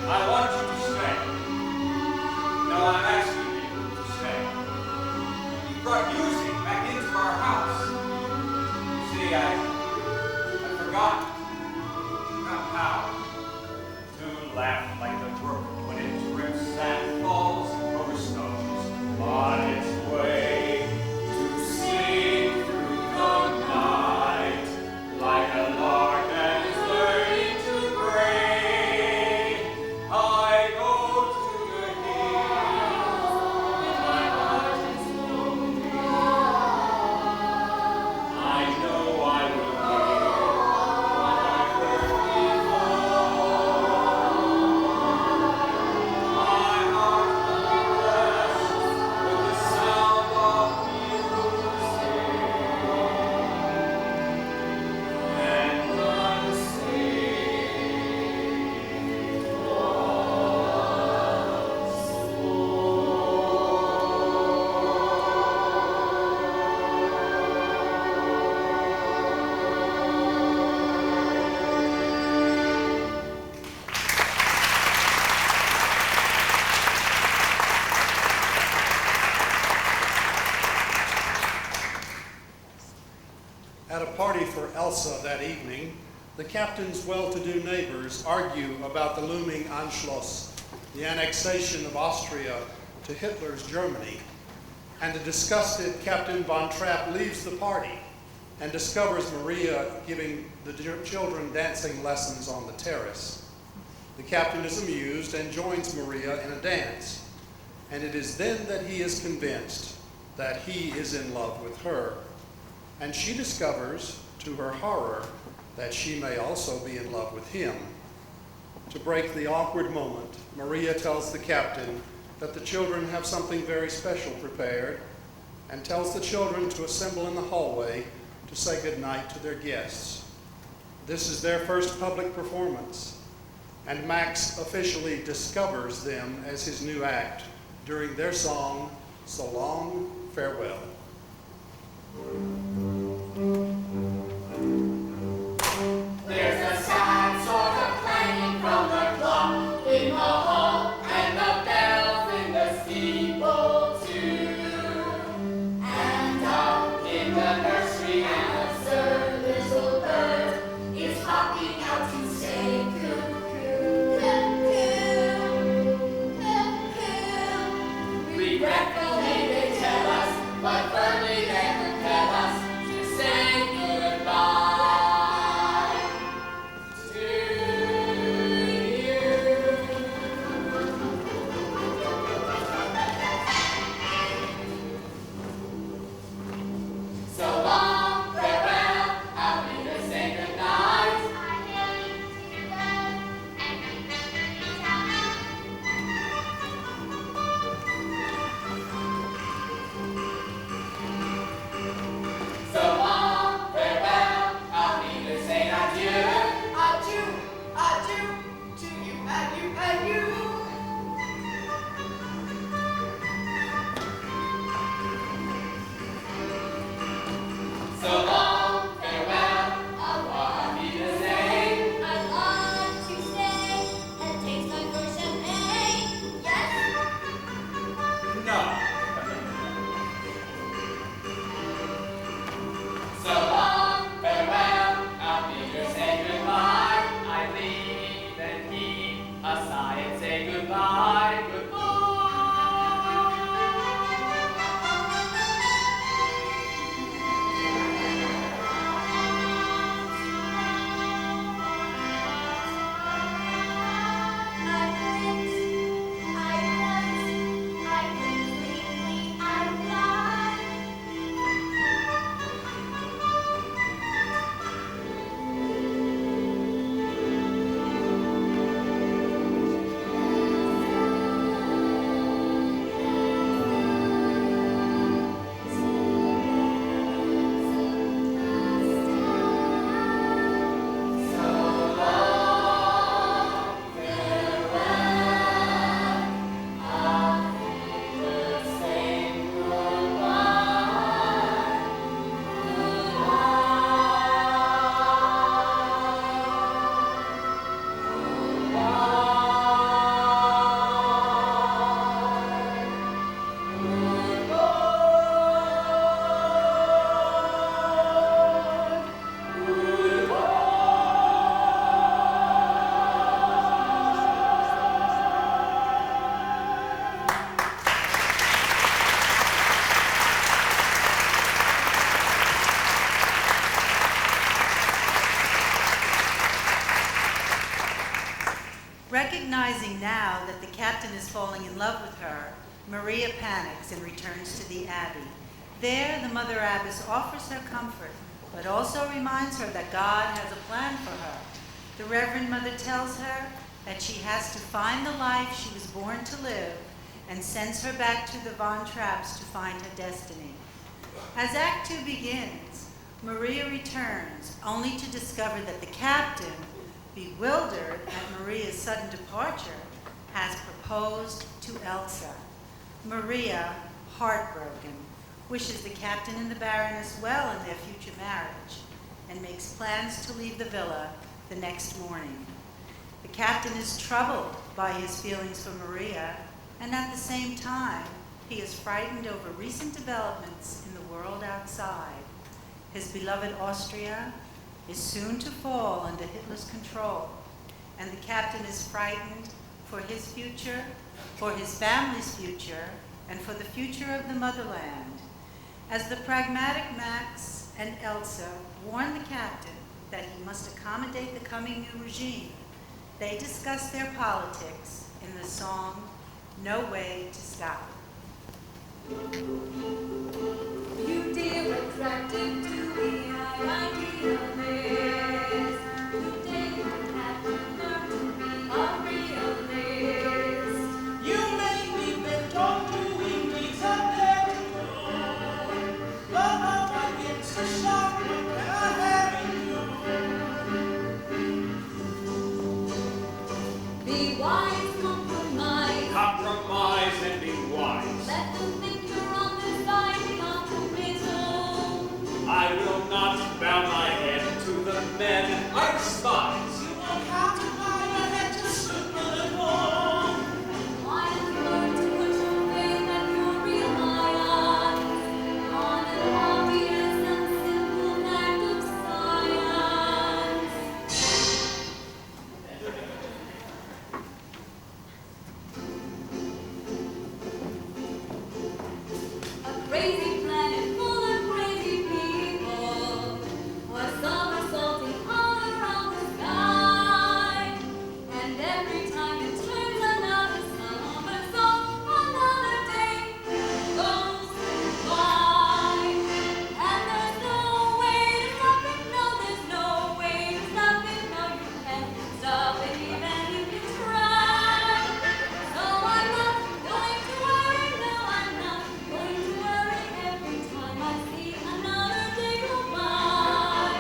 Speaker 1: I want you to stay. No, I'm asking you to stay. You brought music back into our house. See, I forgot how to laugh like the brook when it drips and falls over stones on its way to sing through the night like a lark that is learning to pray. I go to the hills when my heart is lonely. I know I will hear what I heard before. My heart will be blessed with the sound of music and
Speaker 17: At a party for Elsa that evening, the captain's well-to-do neighbors argue about the looming Anschluss, the annexation of Austria to Hitler's Germany, and a disgusted Captain von Trapp leaves the party and discovers Maria giving the children dancing lessons on the terrace. The captain is amused and joins Maria in a dance, and it is then that he is convinced that he is in love with her, and she discovers, to her horror, that she may also be in love with him. To break the awkward moment, Maria tells the captain that the children have something very special prepared, and tells the children to assemble in the hallway to say goodnight to their guests. This is their first public performance, and Max officially discovers them as his new act during their song, So Long, Farewell.
Speaker 4: There's a sad sort of clanging from the clock in the hall, and the bells in the steeple too. And out in the nursery an absurd little bird is hopping out to say cuckoo, cuckoo, cuckoo. Regretfully they tell us, but firmly they compel us to say goodbye. So long, farewell, I'll be to say goodnight. So long, farewell, I'll be to say adieu. Adieu, adieu, to you and you and you. So long, farewell, I'll be to say.
Speaker 7: I'd like to stay and taste my first champagne. Yes?
Speaker 1: No.
Speaker 4: So long, farewell, I'll be to say goodbye.
Speaker 11: I leave and heave a sigh and say goodbye, goodbye.
Speaker 6: Recognizing now that the captain is falling in love with her, Maria panics and returns to the abbey. There, the mother abbess offers her comfort, but also reminds her that God has a plan for her. The Reverend Mother tells her that she has to find the life she was born to live and sends her back to the Von Trapps to find her destiny. As Act 2 begins, Maria returns, only to discover that the captain, bewildered at Maria's sudden departure, has proposed to Elsa. Maria, heartbroken, wishes the captain and the Baroness well in their future marriage and makes plans to leave the villa the next morning. The captain is troubled by his feelings for Maria, and at the same time, he is frightened over recent developments in the world outside. His beloved Austria is soon to fall under Hitler's control, and the captain is frightened for his future, for his family's future, and for the future of the motherland. As the pragmatic Max and Elsa warn the captain that he must accommodate the coming new regime, They discuss their politics in the song No Way to Stop.
Speaker 4: You dear attractive to the idealist. Today you have to learn to be a realist.
Speaker 12: You make me bent on doing things up there to do. But how I get so shocked when I'm having you.
Speaker 4: Be wise, compromise.
Speaker 1: Compromise and be wise.
Speaker 4: Let them think you're on their side, non-committal.
Speaker 1: I will not bow my head to the men I despise.
Speaker 12: You won't have to bow your head to supernatural.
Speaker 4: Why don't you learn to put your faith and your real eyes on an obvious and simple act of science? A crazy planet full of crazy people was somersaulting all around the sky. And every time it turns another somersault, another day goes by. And there's no way to stop it, no, there's no way to stop it, no, you can't stop it even if you try. So I'm not going to worry, no, I'm not going to worry every time I see another day go by.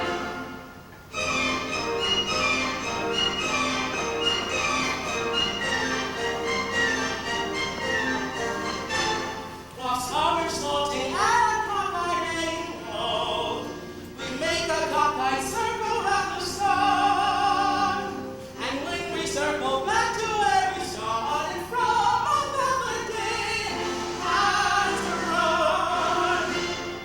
Speaker 12: While somersaulting at a cockeyed angle, we make a cockeyed circle around the sun. And when we circle back to where we started from, another day has to run.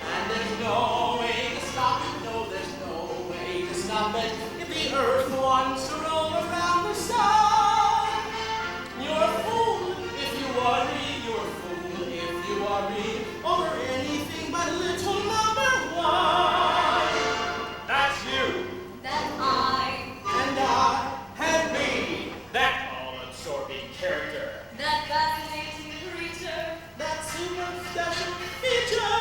Speaker 12: And there's no way to stop it, no, there's no way to stop it. If the earth wants to roll around the sun, you're a fool if you worry, you're a fool if you worry over anything but little number one.
Speaker 1: That's you.
Speaker 4: That
Speaker 1: And me. That all-absorbing character.
Speaker 4: that fascinating creature,
Speaker 12: That super special feature.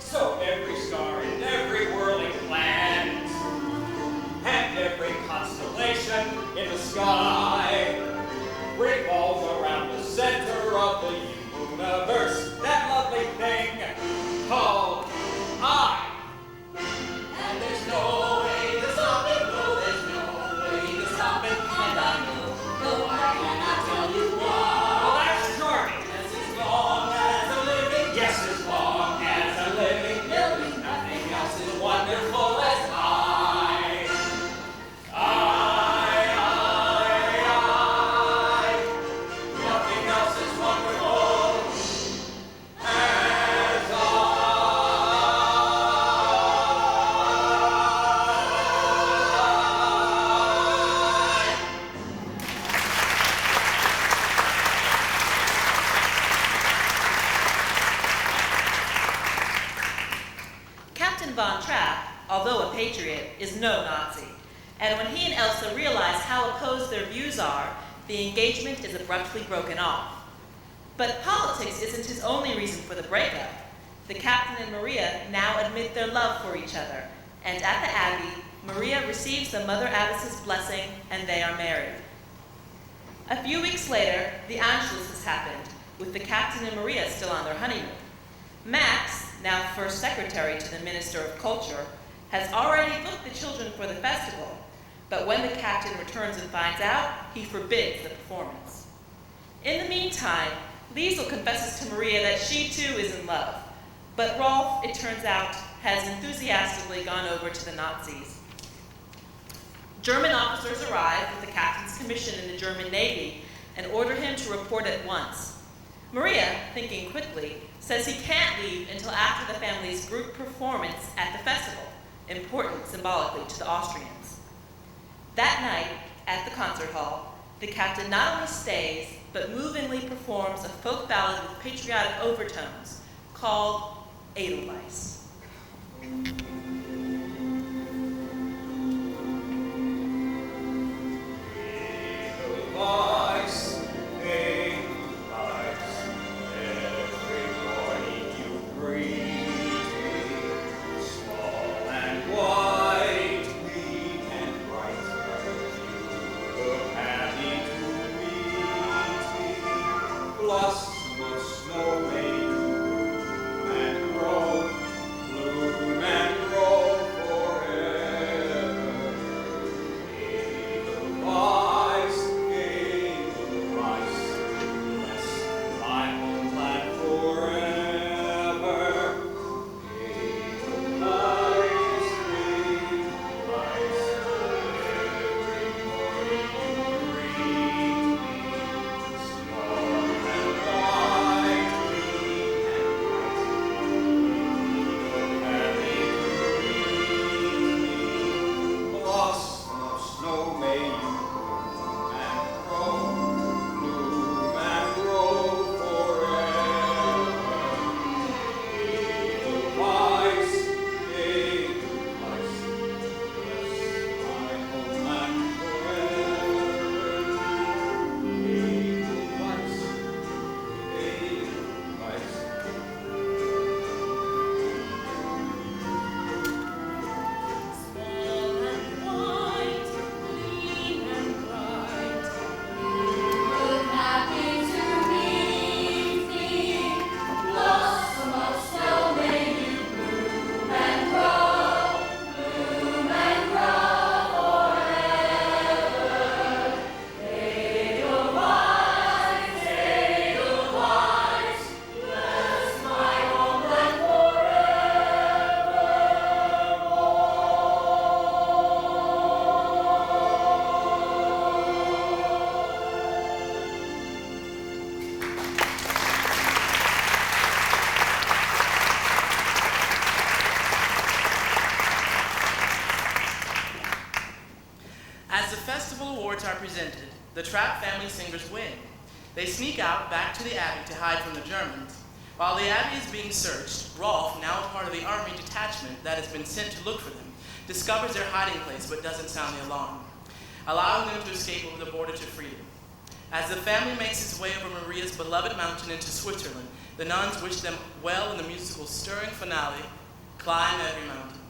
Speaker 1: So every star in every whirling planet and every constellation in the sky revolves around the center of the universe. That lovely thing called I.
Speaker 12: And there's no way to stop it, no, there's no way to stop it. And I know, though I cannot tell you
Speaker 1: Well,
Speaker 12: why.
Speaker 1: that's charming.
Speaker 12: As long as I'm living,
Speaker 1: Yes, as long as I'm living,
Speaker 12: nothing else is
Speaker 1: wonderful as I. Nothing else is wonderful as
Speaker 18: Captain Von Trapp, although a patriot, is no Nazi. And when he and Elsa realize how opposed their views are, the engagement is abruptly broken off. But politics isn't his only reason for the breakup. The captain and Maria now admit their love for each other, and at the Abbey, Maria receives the Mother Abbess's blessing, and they are married. A few weeks later, the Angelus has happened, with the captain and Maria still on their honeymoon. Max, now first secretary to the Minister of Culture, has already booked the children for the festival, but when the captain returns and finds out, he forbids the performance. In the meantime, Liesel confesses to Maria that she too is in love, but Rolf, it turns out, has enthusiastically gone over to the Nazis. German officers arrive with the captain's commission in the German Navy and order him to report at once. Maria, thinking quickly, says he can't leave until after the family's group performance at the festival, important symbolically to the Austrians. That night, at the concert hall, the captain not only stays, but movingly performs a folk ballad with patriotic overtones called
Speaker 5: boards are presented, the Trapp family singers win. They sneak out back to the Abbey to hide from the Germans. While the Abbey is being searched, Rolf, now a part of the army detachment that has been sent to look for them, discovers their hiding place but doesn't sound the alarm, allowing them to escape over the border to freedom. As the family makes its way over Maria's beloved mountain into Switzerland, the nuns wish them well in the musical's stirring finale, Climb Every Mountain.